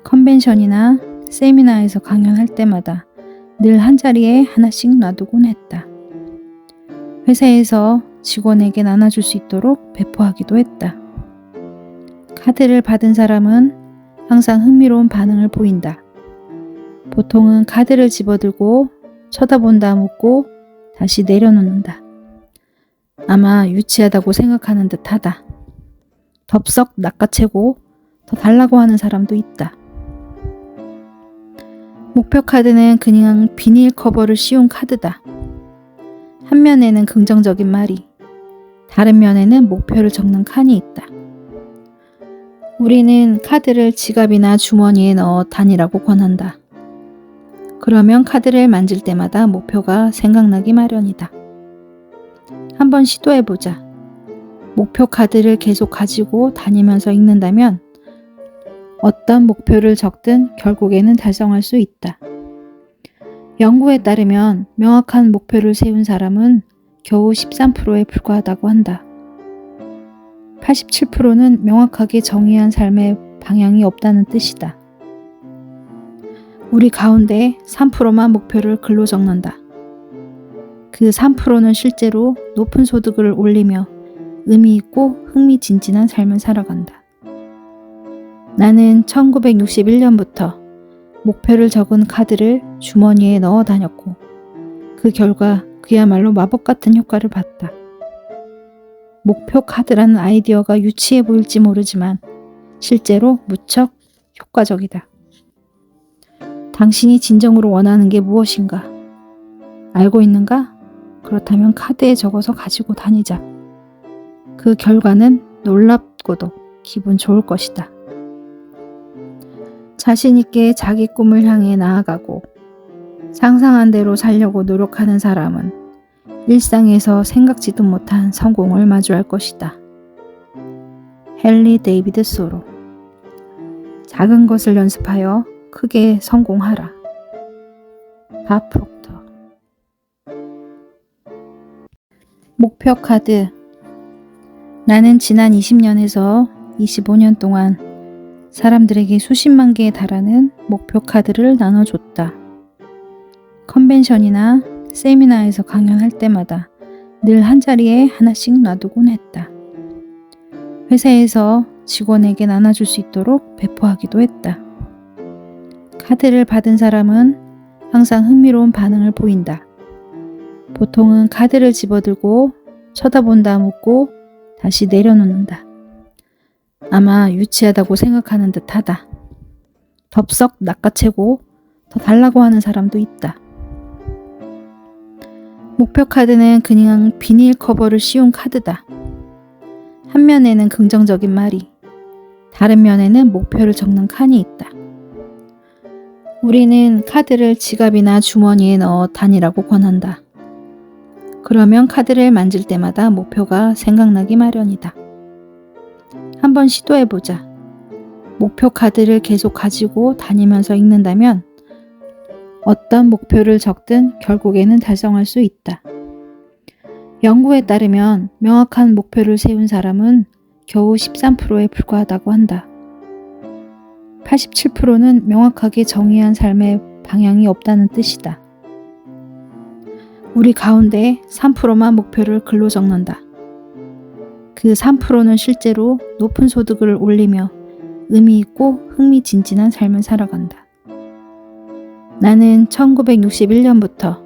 컨벤션이나 세미나에서 강연할 때마다 늘 한자리에 하나씩 놔두곤 했다. 회사에서 직원에게 나눠줄 수 있도록 배포하기도 했다. 카드를 받은 사람은 항상 흥미로운 반응을 보인다. 보통은 카드를 집어들고 쳐다본다 묻고 다시 내려놓는다. 아마 유치하다고 생각하는 듯하다. 덥석 낚아채고 더 달라고 하는 사람도 있다. 목표 카드는 그냥 비닐 커버를 씌운 카드다. 한 면에는 긍정적인 말이, 다른 면에는 목표를 적는 칸이 있다. 우리는 카드를 지갑이나 주머니에 넣어 다니라고 권한다. 그러면 카드를 만질 때마다 목표가 생각나기 마련이다. 한번 시도해보자. 목표 카드를 계속 가지고 다니면서 읽는다면 어떤 목표를 적든 결국에는 달성할 수 있다. 연구에 따르면 명확한 목표를 세운 사람은 겨우 13%에 불과하다고 한다. 87%는 명확하게 정의한 삶의 방향이 없다는 뜻이다. 우리 가운데 3%만 목표를 글로 적는다. 그 3%는 실제로 높은 소득을 올리며 의미 있고 흥미진진한 삶을 살아간다. 나는 1961년부터 목표를 적은 카드를 주머니에 넣어 다녔고 그 결과 그야말로 마법 같은 효과를 봤다. 목표 카드라는 아이디어가 유치해 보일지 모르지만 실제로 무척 효과적이다. 당신이 진정으로 원하는 게 무엇인가? 알고 있는가? 그렇다면 카드에 적어서 가지고 다니자. 그 결과는 놀랍고도 기분 좋을 것이다. 자신 있게 자기 꿈을 향해 나아가고 상상한 대로 살려고 노력하는 사람은 일상에서 생각지도 못한 성공을 마주할 것이다. 헨리 데이비드 소로. 작은 것을 연습하여 크게 성공하라. 밥 프록터. 목표 카드. 나는 지난 20년에서 25년 동안 사람들에게 수십만 개에 달하는 목표 카드를 나눠줬다. 컨벤션이나 세미나에서 강연할 때마다 늘 한자리에 하나씩 놔두곤 했다. 회사에서 직원에게 나눠줄 수 있도록 배포하기도 했다. 카드를 받은 사람은 항상 흥미로운 반응을 보인다. 보통은 카드를 집어들고 쳐다본다 묻고 다시 내려놓는다. 아마 유치하다고 생각하는 듯하다. 덥석 낚아채고 더 달라고 하는 사람도 있다. 목표 카드는 그냥 비닐 커버를 씌운 카드다. 한 면에는 긍정적인 말이, 다른 면에는 목표를 적는 칸이 있다. 우리는 카드를 지갑이나 주머니에 넣어 다니라고 권한다. 그러면 카드를 만질 때마다 목표가 생각나기 마련이다. 한번 시도해보자. 목표 카드를 계속 가지고 다니면서 읽는다면 어떤 목표를 적든 결국에는 달성할 수 있다. 연구에 따르면 명확한 목표를 세운 사람은 겨우 13%에 불과하다고 한다. 87%는 명확하게 정의한 삶의 방향이 없다는 뜻이다. 우리 가운데 3%만 목표를 글로 적는다. 그 3%는 실제로 높은 소득을 올리며 의미 있고 흥미진진한 삶을 살아간다. 나는 1961년부터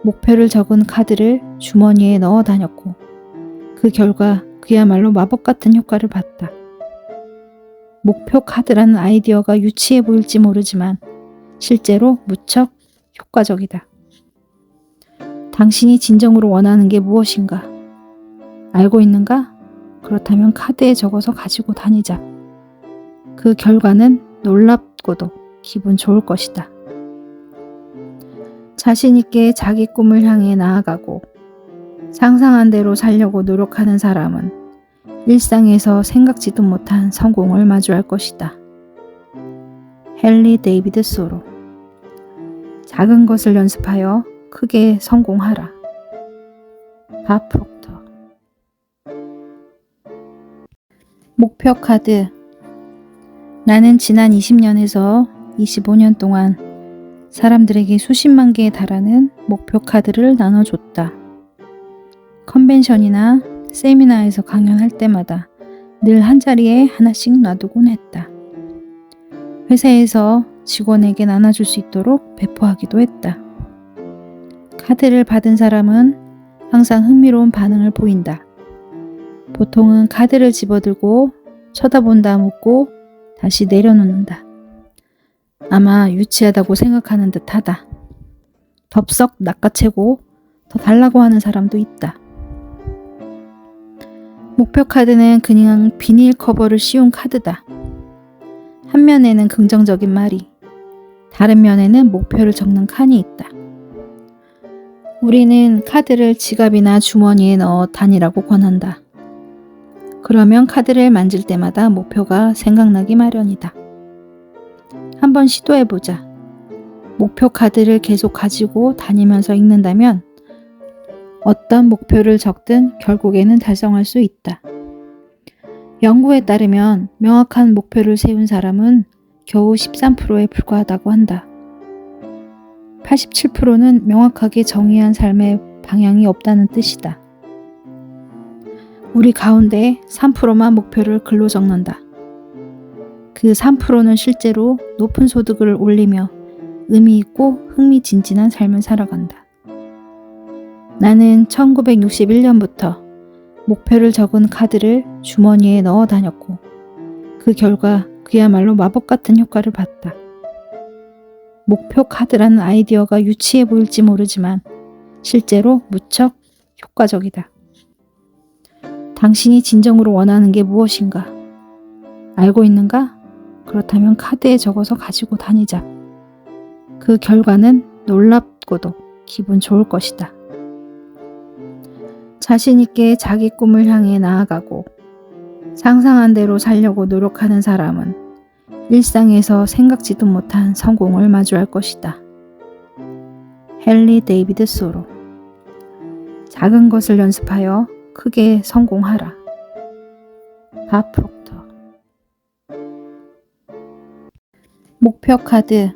목표를 적은 카드를 주머니에 넣어 다녔고 그 결과 그야말로 마법 같은 효과를 봤다. 목표 카드라는 아이디어가 유치해 보일지 모르지만 실제로 무척 효과적이다. 당신이 진정으로 원하는 게 무엇인가? 알고 있는가? 그렇다면 카드에 적어서 가지고 다니자. 그 결과는 놀랍고도 기분 좋을 것이다. 자신 있게 자기 꿈을 향해 나아가고 상상한 대로 살려고 노력하는 사람은 일상에서 생각지도 못한 성공을 마주할 것이다. 헨리 데이비드 소로. 작은 것을 연습하여 크게 성공하라. 밥 프록터. 목표 카드. 나는 지난 20년에서 25년 동안 사람들에게 수십만 개에 달하는 목표 카드를 나눠줬다. 컨벤션이나 세미나에서 강연할 때마다 늘 한자리에 하나씩 놔두곤 했다. 회사에서 직원에게 나눠줄 수 있도록 배포하기도 했다. 카드를 받은 사람은 항상 흥미로운 반응을 보인다. 보통은 카드를 집어들고 쳐다본다 묻고 다시 내려놓는다. 아마 유치하다고 생각하는 듯하다. 덥석 낚아채고 더 달라고 하는 사람도 있다. 목표 카드는 그냥 비닐 커버를 씌운 카드다. 한 면에는 긍정적인 말이, 다른 면에는 목표를 적는 칸이 있다. 우리는 카드를 지갑이나 주머니에 넣어 다니라고 권한다. 그러면 카드를 만질 때마다 목표가 생각나기 마련이다. 한번 시도해보자. 목표 카드를 계속 가지고 다니면서 읽는다면 어떤 목표를 적든 결국에는 달성할 수 있다. 연구에 따르면 명확한 목표를 세운 사람은 겨우 13%에 불과하다고 한다. 87%는 명확하게 정의한 삶의 방향이 없다는 뜻이다. 우리 가운데 3%만 목표를 글로 적는다. 그 3%는 실제로 높은 소득을 올리며 의미 있고 흥미진진한 삶을 살아간다. 나는 1961년부터 목표를 적은 카드를 주머니에 넣어 다녔고 그 결과 그야말로 마법 같은 효과를 봤다. 목표 카드라는 아이디어가 유치해 보일지 모르지만 실제로 무척 효과적이다. 당신이 진정으로 원하는 게 무엇인가? 알고 있는가? 그렇다면 카드에 적어서 가지고 다니자. 그 결과는 놀랍고도 기분 좋을 것이다. 자신 있게 자기 꿈을 향해 나아가고 상상한 대로 살려고 노력하는 사람은 일상에서 생각지도 못한 성공을 마주할 것이다. 헨리 데이비드 소로. 작은 것을 연습하여 크게 성공하라. 밥 프록터. 목표 카드.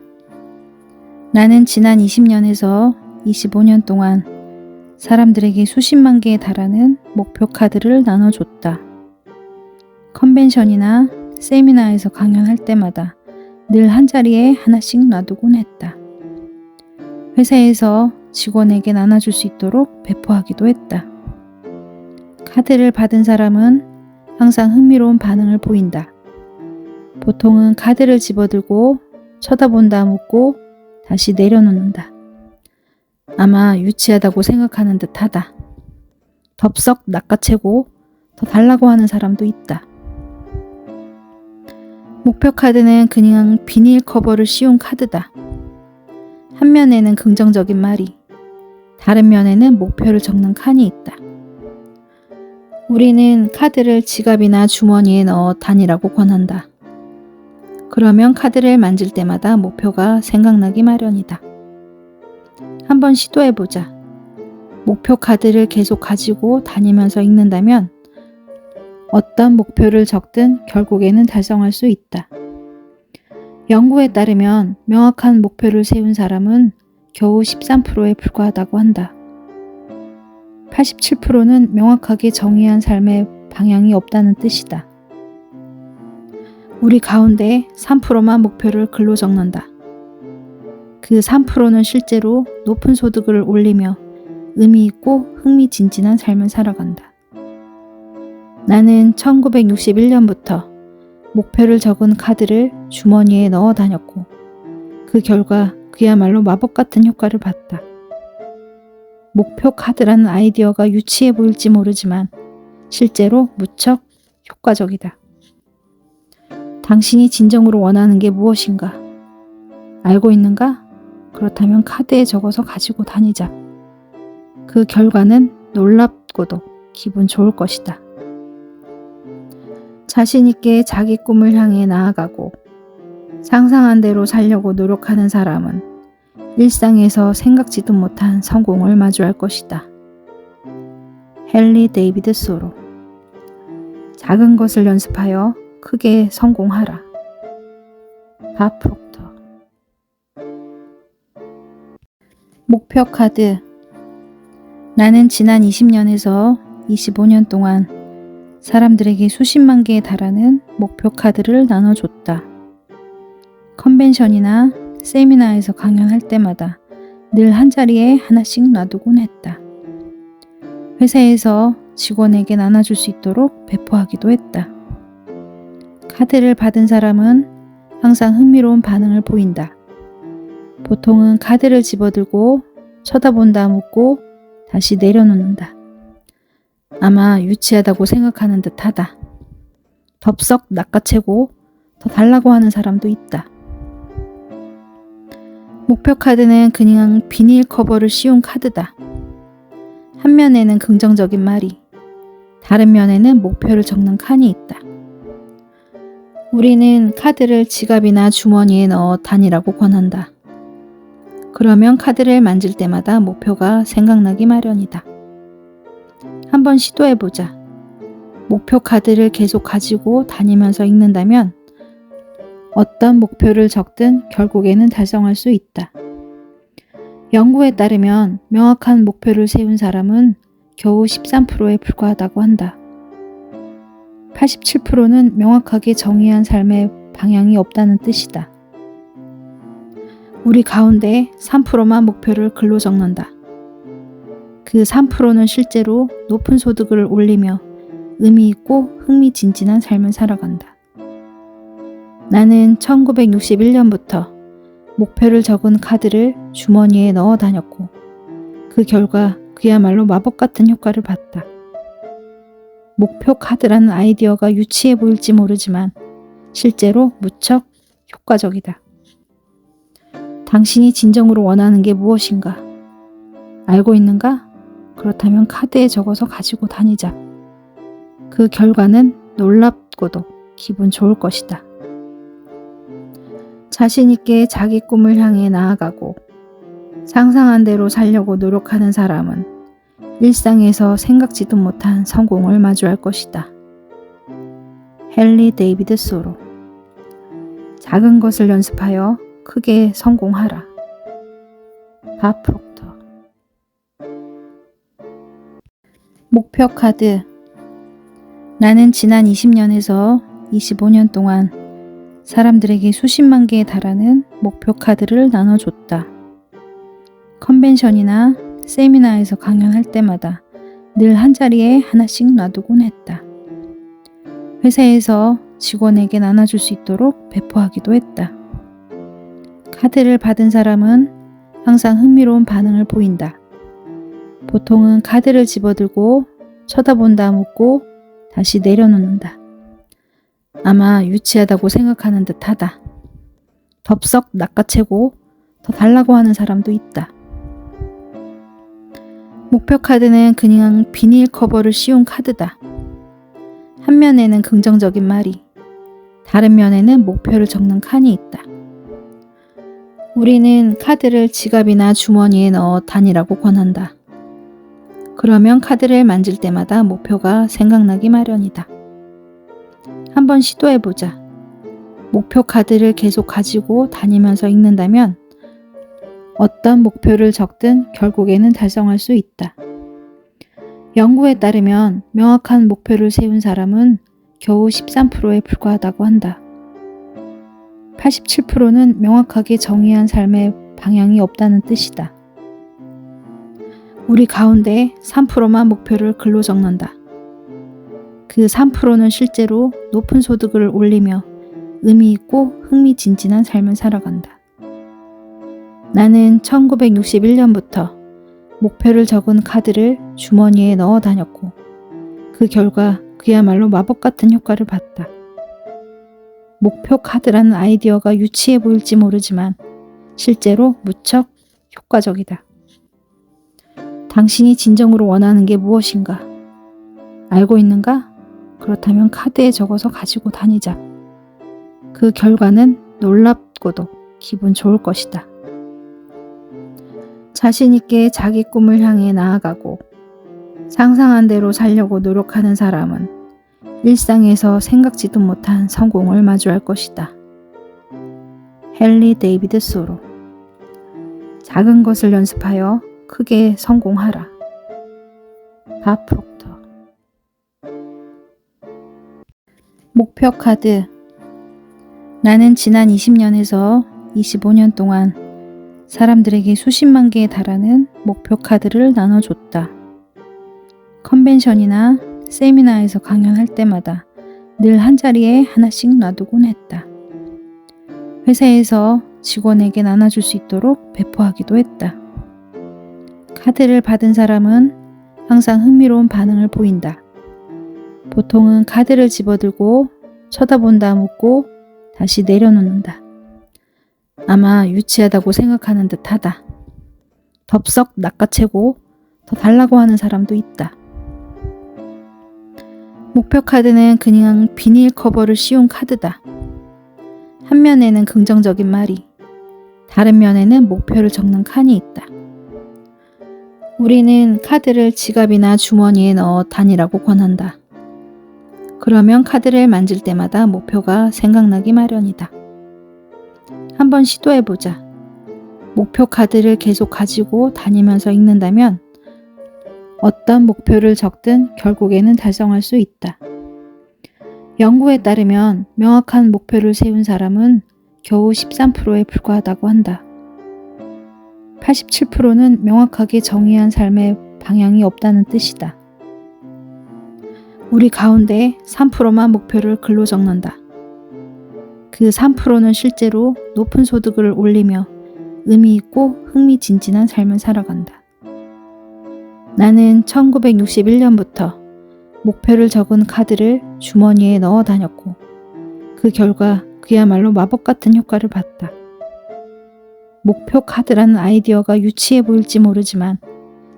나는 지난 20년에서 25년 동안 사람들에게 수십만 개에 달하는 목표 카드를 나눠줬다. 컨벤션이나 세미나에서 강연할 때마다 늘 한자리에 하나씩 놔두곤 했다. 회사에서 직원에게 나눠줄 수 있도록 배포하기도 했다. 카드를 받은 사람은 항상 흥미로운 반응을 보인다. 보통은 카드를 집어들고 쳐다본다 묻고 다시 내려놓는다. 아마 유치하다고 생각하는 듯하다. 덥석 낚아채고 더 달라고 하는 사람도 있다. 목표 카드는 그냥 비닐 커버를 씌운 카드다. 한 면에는 긍정적인 말이, 다른 면에는 목표를 적는 칸이 있다. 우리는 카드를 지갑이나 주머니에 넣어 다니라고 권한다. 그러면 카드를 만질 때마다 목표가 생각나기 마련이다. 한번 시도해보자. 목표 카드를 계속 가지고 다니면서 읽는다면 어떤 목표를 적든 결국에는 달성할 수 있다. 연구에 따르면 명확한 목표를 세운 사람은 겨우 13%에 불과하다고 한다. 87%는 명확하게 정의한 삶의 방향이 없다는 뜻이다. 우리 가운데 3%만 목표를 글로 적는다. 그 3%는 실제로 높은 소득을 올리며 의미 있고 흥미진진한 삶을 살아간다. 나는 1961년부터 목표를 적은 카드를 주머니에 넣어 다녔고 그 결과 그야말로 마법 같은 효과를 봤다. 목표 카드라는 아이디어가 유치해 보일지 모르지만 실제로 무척 효과적이다. 당신이 진정으로 원하는 게 무엇인가? 알고 있는가? 그렇다면 카드에 적어서 가지고 다니자. 그 결과는 놀랍고도 기분 좋을 것이다. 자신 있게 자기 꿈을 향해 나아가고 상상한 대로 살려고 노력하는 사람은 일상에서 생각지도 못한 성공을 마주할 것이다. 헨리 데이비드 소로. 작은 것을 연습하여 크게 성공하라. 밥 프록터. 목표 카드. 나는 지난 20년에서 25년 동안 사람들에게 수십만 개에 달하는 목표 카드를 나눠줬다. 컨벤션이나 세미나에서 강연할 때마다 늘 한자리에 하나씩 놔두곤 했다. 회사에서 직원에게 나눠줄 수 있도록 배포하기도 했다. 카드를 받은 사람은 항상 흥미로운 반응을 보인다. 보통은 카드를 집어들고 쳐다본다 묻고 다시 내려놓는다. 아마 유치하다고 생각하는 듯하다. 덥석 낚아채고 더 달라고 하는 사람도 있다. 목표 카드는 그냥 비닐 커버를 씌운 카드다. 한 면에는 긍정적인 말이, 다른 면에는 목표를 적는 칸이 있다. 우리는 카드를 지갑이나 주머니에 넣어 다니라고 권한다. 그러면 카드를 만질 때마다 목표가 생각나기 마련이다. 한번 시도해보자. 목표 카드를 계속 가지고 다니면서 읽는다면 어떤 목표를 적든 결국에는 달성할 수 있다. 연구에 따르면 명확한 목표를 세운 사람은 겨우 13%에 불과하다고 한다. 87%는 명확하게 정의한 삶의 방향이 없다는 뜻이다. 우리 가운데 3%만 목표를 글로 적는다. 그 3%는 실제로 높은 소득을 올리며 의미 있고 흥미진진한 삶을 살아간다. 나는 1961년부터 목표를 적은 카드를 주머니에 넣어 다녔고 그 결과 그야말로 마법 같은 효과를 봤다. 목표 카드라는 아이디어가 유치해 보일지 모르지만 실제로 무척 효과적이다. 당신이 진정으로 원하는 게 무엇인가? 알고 있는가? 그렇다면 카드에 적어서 가지고 다니자. 그 결과는 놀랍고도 기분 좋을 것이다. 자신 있게 자기 꿈을 향해 나아가고 상상한 대로 살려고 노력하는 사람은 일상에서 생각지도 못한 성공을 마주할 것이다. 헨리 데이비드 소로. 작은 것을 연습하여 크게 성공하라. 밥 프록터. 목표 카드. 나는 지난 20년에서 25년 동안 사람들에게 수십만 개에 달하는 목표 카드를 나눠줬다. 컨벤션이나 세미나에서 강연할 때마다 늘 한자리에 하나씩 놔두곤 했다. 회사에서 직원에게 나눠줄 수 있도록 배포하기도 했다. 카드를 받은 사람은 항상 흥미로운 반응을 보인다. 보통은 카드를 집어들고 쳐다본다 묻고 다시 내려놓는다. 아마 유치하다고 생각하는 듯하다. 덥석 낚아채고 더 달라고 하는 사람도 있다. 목표 카드는 그냥 비닐 커버를 씌운 카드다. 한 면에는 긍정적인 말이, 다른 면에는 목표를 적는 칸이 있다. 우리는 카드를 지갑이나 주머니에 넣어 다니라고 권한다. 그러면 카드를 만질 때마다 목표가 생각나기 마련이다. 한번 시도해보자. 목표 카드를 계속 가지고 다니면서 읽는다면 어떤 목표를 적든 결국에는 달성할 수 있다. 연구에 따르면 명확한 목표를 세운 사람은 겨우 13%에 불과하다고 한다. 87%는 명확하게 정의한 삶의 방향이 없다는 뜻이다. 우리 가운데 3%만 목표를 글로 적는다. 그 3%는 실제로 높은 소득을 올리며 의미 있고 흥미진진한 삶을 살아간다. 나는 1961년부터 목표를 적은 카드를 주머니에 넣어 다녔고 그 결과 그야말로 마법 같은 효과를 봤다. 목표 카드라는 아이디어가 유치해 보일지 모르지만 실제로 무척 효과적이다. 당신이 진정으로 원하는 게 무엇인가? 알고 있는가? 그렇다면 카드에 적어서 가지고 다니자. 그 결과는 놀랍고도 기분 좋을 것이다. 자신 있게 자기 꿈을 향해 나아가고 상상한 대로 살려고 노력하는 사람은 일상에서 생각지도 못한 성공을 마주할 것이다. 헨리 데이비드 소로. 작은 것을 연습하여 크게 성공하라. 밥 프록터. 목표 카드. 나는 지난 20년에서 25년 동안 사람들에게 수십만 개에 달하는 목표 카드를 나눠줬다. 컨벤션이나 세미나에서 강연할 때마다 늘 한자리에 하나씩 놔두곤 했다. 회사에서 직원에게 나눠줄 수 있도록 배포하기도 했다. 카드를 받은 사람은 항상 흥미로운 반응을 보인다. 보통은 카드를 집어들고 쳐다본다 묻고 다시 내려놓는다. 아마 유치하다고 생각하는 듯하다. 덥석 낚아채고 더 달라고 하는 사람도 있다. 목표 카드는 그냥 비닐 커버를 씌운 카드다. 한 면에는 긍정적인 말이, 다른 면에는 목표를 적는 칸이 있다. 우리는 카드를 지갑이나 주머니에 넣어 다니라고 권한다. 그러면 카드를 만질 때마다 목표가 생각나기 마련이다. 한번 시도해보자. 목표 카드를 계속 가지고 다니면서 읽는다면 어떤 목표를 적든 결국에는 달성할 수 있다. 연구에 따르면 명확한 목표를 세운 사람은 겨우 13%에 불과하다고 한다. 87%는 명확하게 정의한 삶의 방향이 없다는 뜻이다. 우리 가운데 3%만 목표를 글로 적는다. 그 3%는 실제로 높은 소득을 올리며 의미 있고 흥미진진한 삶을 살아간다. 나는 1961년부터 목표를 적은 카드를 주머니에 넣어 다녔고 그 결과 그야말로 마법 같은 효과를 봤다. 목표 카드라는 아이디어가 유치해 보일지 모르지만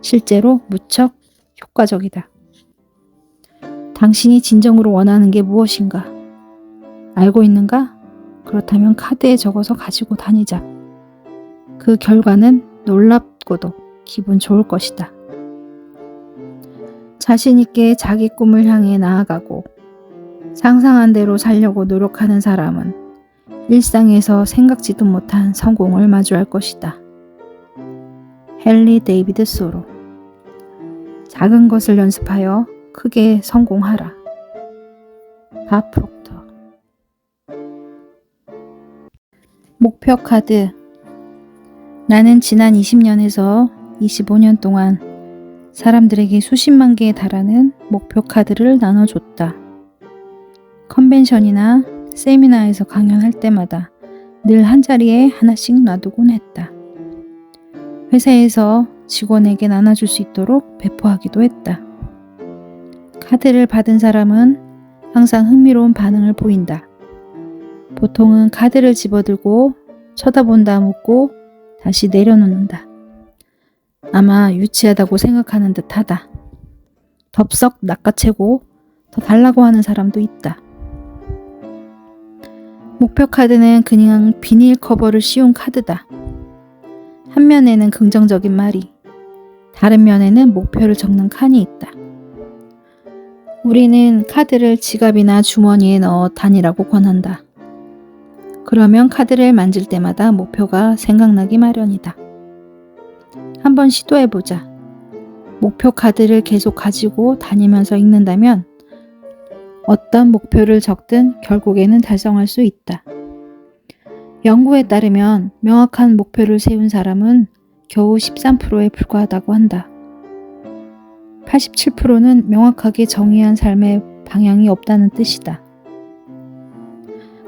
실제로 무척 효과적이다. 당신이 진정으로 원하는 게 무엇인가? 알고 있는가? 그렇다면 카드에 적어서 가지고 다니자. 그 결과는 놀랍고도 기분 좋을 것이다. 자신 있게 자기 꿈을 향해 나아가고 상상한 대로 살려고 노력하는 사람은 일상에서 생각지도 못한 성공을 마주할 것이다. 헨리 데이비드 소로. 작은 것을 연습하여 크게 성공하라. 밥 프록터. 목표 카드. 나는 지난 20년에서 25년 동안 사람들에게 수십만 개에 달하는 목표 카드를 나눠줬다. 컨벤션이나 세미나에서 강연할 때마다 늘 한자리에 하나씩 놔두곤 했다. 회사에서 직원에게 나눠줄 수 있도록 배포하기도 했다. 카드를 받은 사람은 항상 흥미로운 반응을 보인다. 보통은 카드를 집어들고 쳐다본다 묻고 다시 내려놓는다. 아마 유치하다고 생각하는 듯하다. 덥석 낚아채고 더 달라고 하는 사람도 있다. 목표 카드는 그냥 비닐 커버를 씌운 카드다. 한 면에는 긍정적인 말이, 다른 면에는 목표를 적는 칸이 있다. 우리는 카드를 지갑이나 주머니에 넣어 다니라고 권한다. 그러면 카드를 만질 때마다 목표가 생각나기 마련이다. 한번 시도해보자. 목표 카드를 계속 가지고 다니면서 읽는다면 어떤 목표를 적든 결국에는 달성할 수 있다. 연구에 따르면 명확한 목표를 세운 사람은 겨우 13%에 불과하다고 한다. 87%는 명확하게 정의한 삶의 방향이 없다는 뜻이다.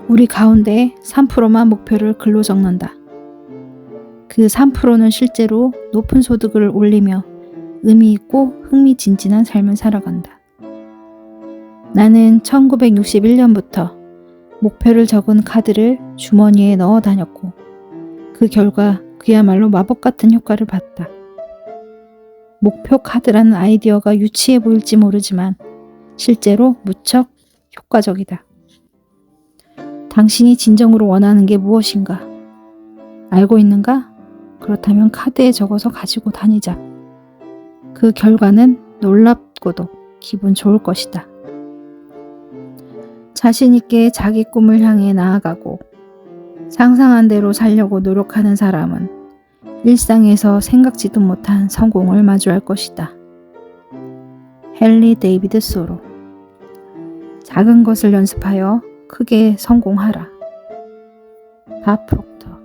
우리 가운데 3%만 목표를 글로 적는다. 그 3%는 실제로 높은 소득을 올리며 의미 있고 흥미진진한 삶을 살아간다. 나는 1961년부터 목표를 적은 카드를 주머니에 넣어 다녔고 그 결과 그야말로 마법 같은 효과를 봤다. 목표 카드라는 아이디어가 유치해 보일지 모르지만 실제로 무척 효과적이다. 당신이 진정으로 원하는 게 무엇인가? 알고 있는가? 그렇다면 카드에 적어서 가지고 다니자. 그 결과는 놀랍고도 기분 좋을 것이다. 자신 있게 자기 꿈을 향해 나아가고 상상한 대로 살려고 노력하는 사람은 일상에서 생각지도 못한 성공을 마주할 것이다. 헨리 데이비드 소로. 작은 것을 연습하여 크게 성공하라. 밥 프록터.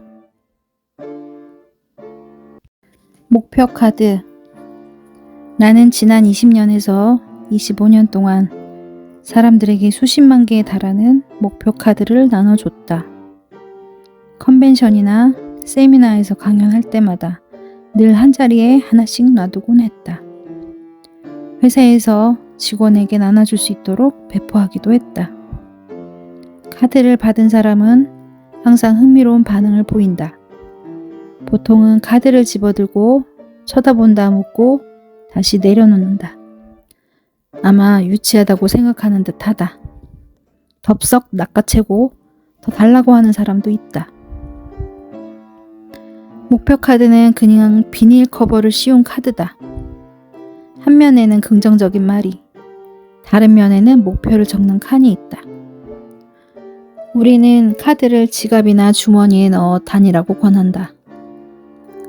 목표 카드. 나는 지난 20년에서 25년 동안 사람들에게 수십만 개에 달하는 목표 카드를 나눠줬다. 컨벤션이나 세미나에서 강연할 때마다 늘 한자리에 하나씩 놔두곤 했다. 회사에서 직원에게 나눠줄 수 있도록 배포하기도 했다. 카드를 받은 사람은 항상 흥미로운 반응을 보인다. 보통은 카드를 집어들고 쳐다본다 묻고 다시 내려놓는다. 아마 유치하다고 생각하는 듯하다. 덥석 낚아채고 더 달라고 하는 사람도 있다. 목표 카드는 그냥 비닐 커버를 씌운 카드다. 한 면에는 긍정적인 말이, 다른 면에는 목표를 적는 칸이 있다. 우리는 카드를 지갑이나 주머니에 넣어 다니라고 권한다.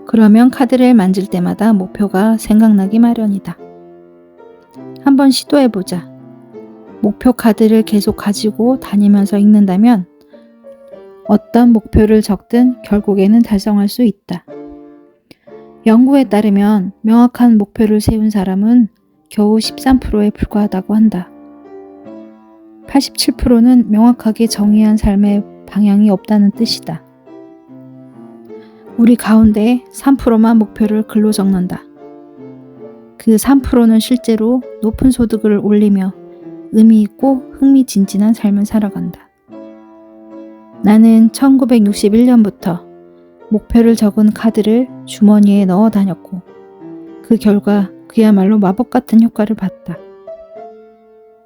그러면 카드를 만질 때마다 목표가 생각나기 마련이다. 한번 시도해보자. 목표 카드를 계속 가지고 다니면서 읽는다면 어떤 목표를 적든 결국에는 달성할 수 있다. 연구에 따르면 명확한 목표를 세운 사람은 겨우 13%에 불과하다고 한다. 87%는 명확하게 정의한 삶의 방향이 없다는 뜻이다. 우리 가운데 3%만 목표를 글로 적는다. 그 3%는 실제로 높은 소득을 올리며 의미 있고 흥미진진한 삶을 살아간다. 나는 1961년부터 목표를 적은 카드를 주머니에 넣어 다녔고 그 결과 그야말로 마법 같은 효과를 봤다.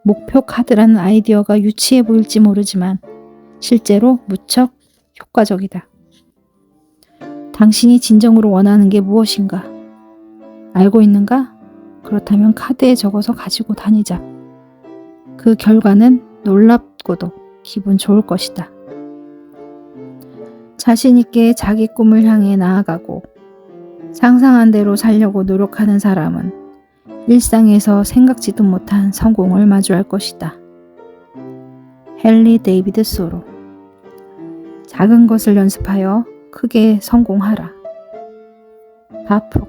목표 카드라는 아이디어가 유치해 보일지 모르지만 실제로 무척 효과적이다. 당신이 진정으로 원하는 게 무엇인가? 알고 있는가? 그렇다면 카드에 적어서 가지고 다니자. 그 결과는 놀랍고도 기분 좋을 것이다. 자신 있게 자기 꿈을 향해 나아가고 상상한 대로 살려고 노력하는 사람은 일상에서 생각지도 못한 성공을 마주할 것이다. 헨리 데이비드 소로. 작은 것을 연습하여 크게 성공하라. 바프로.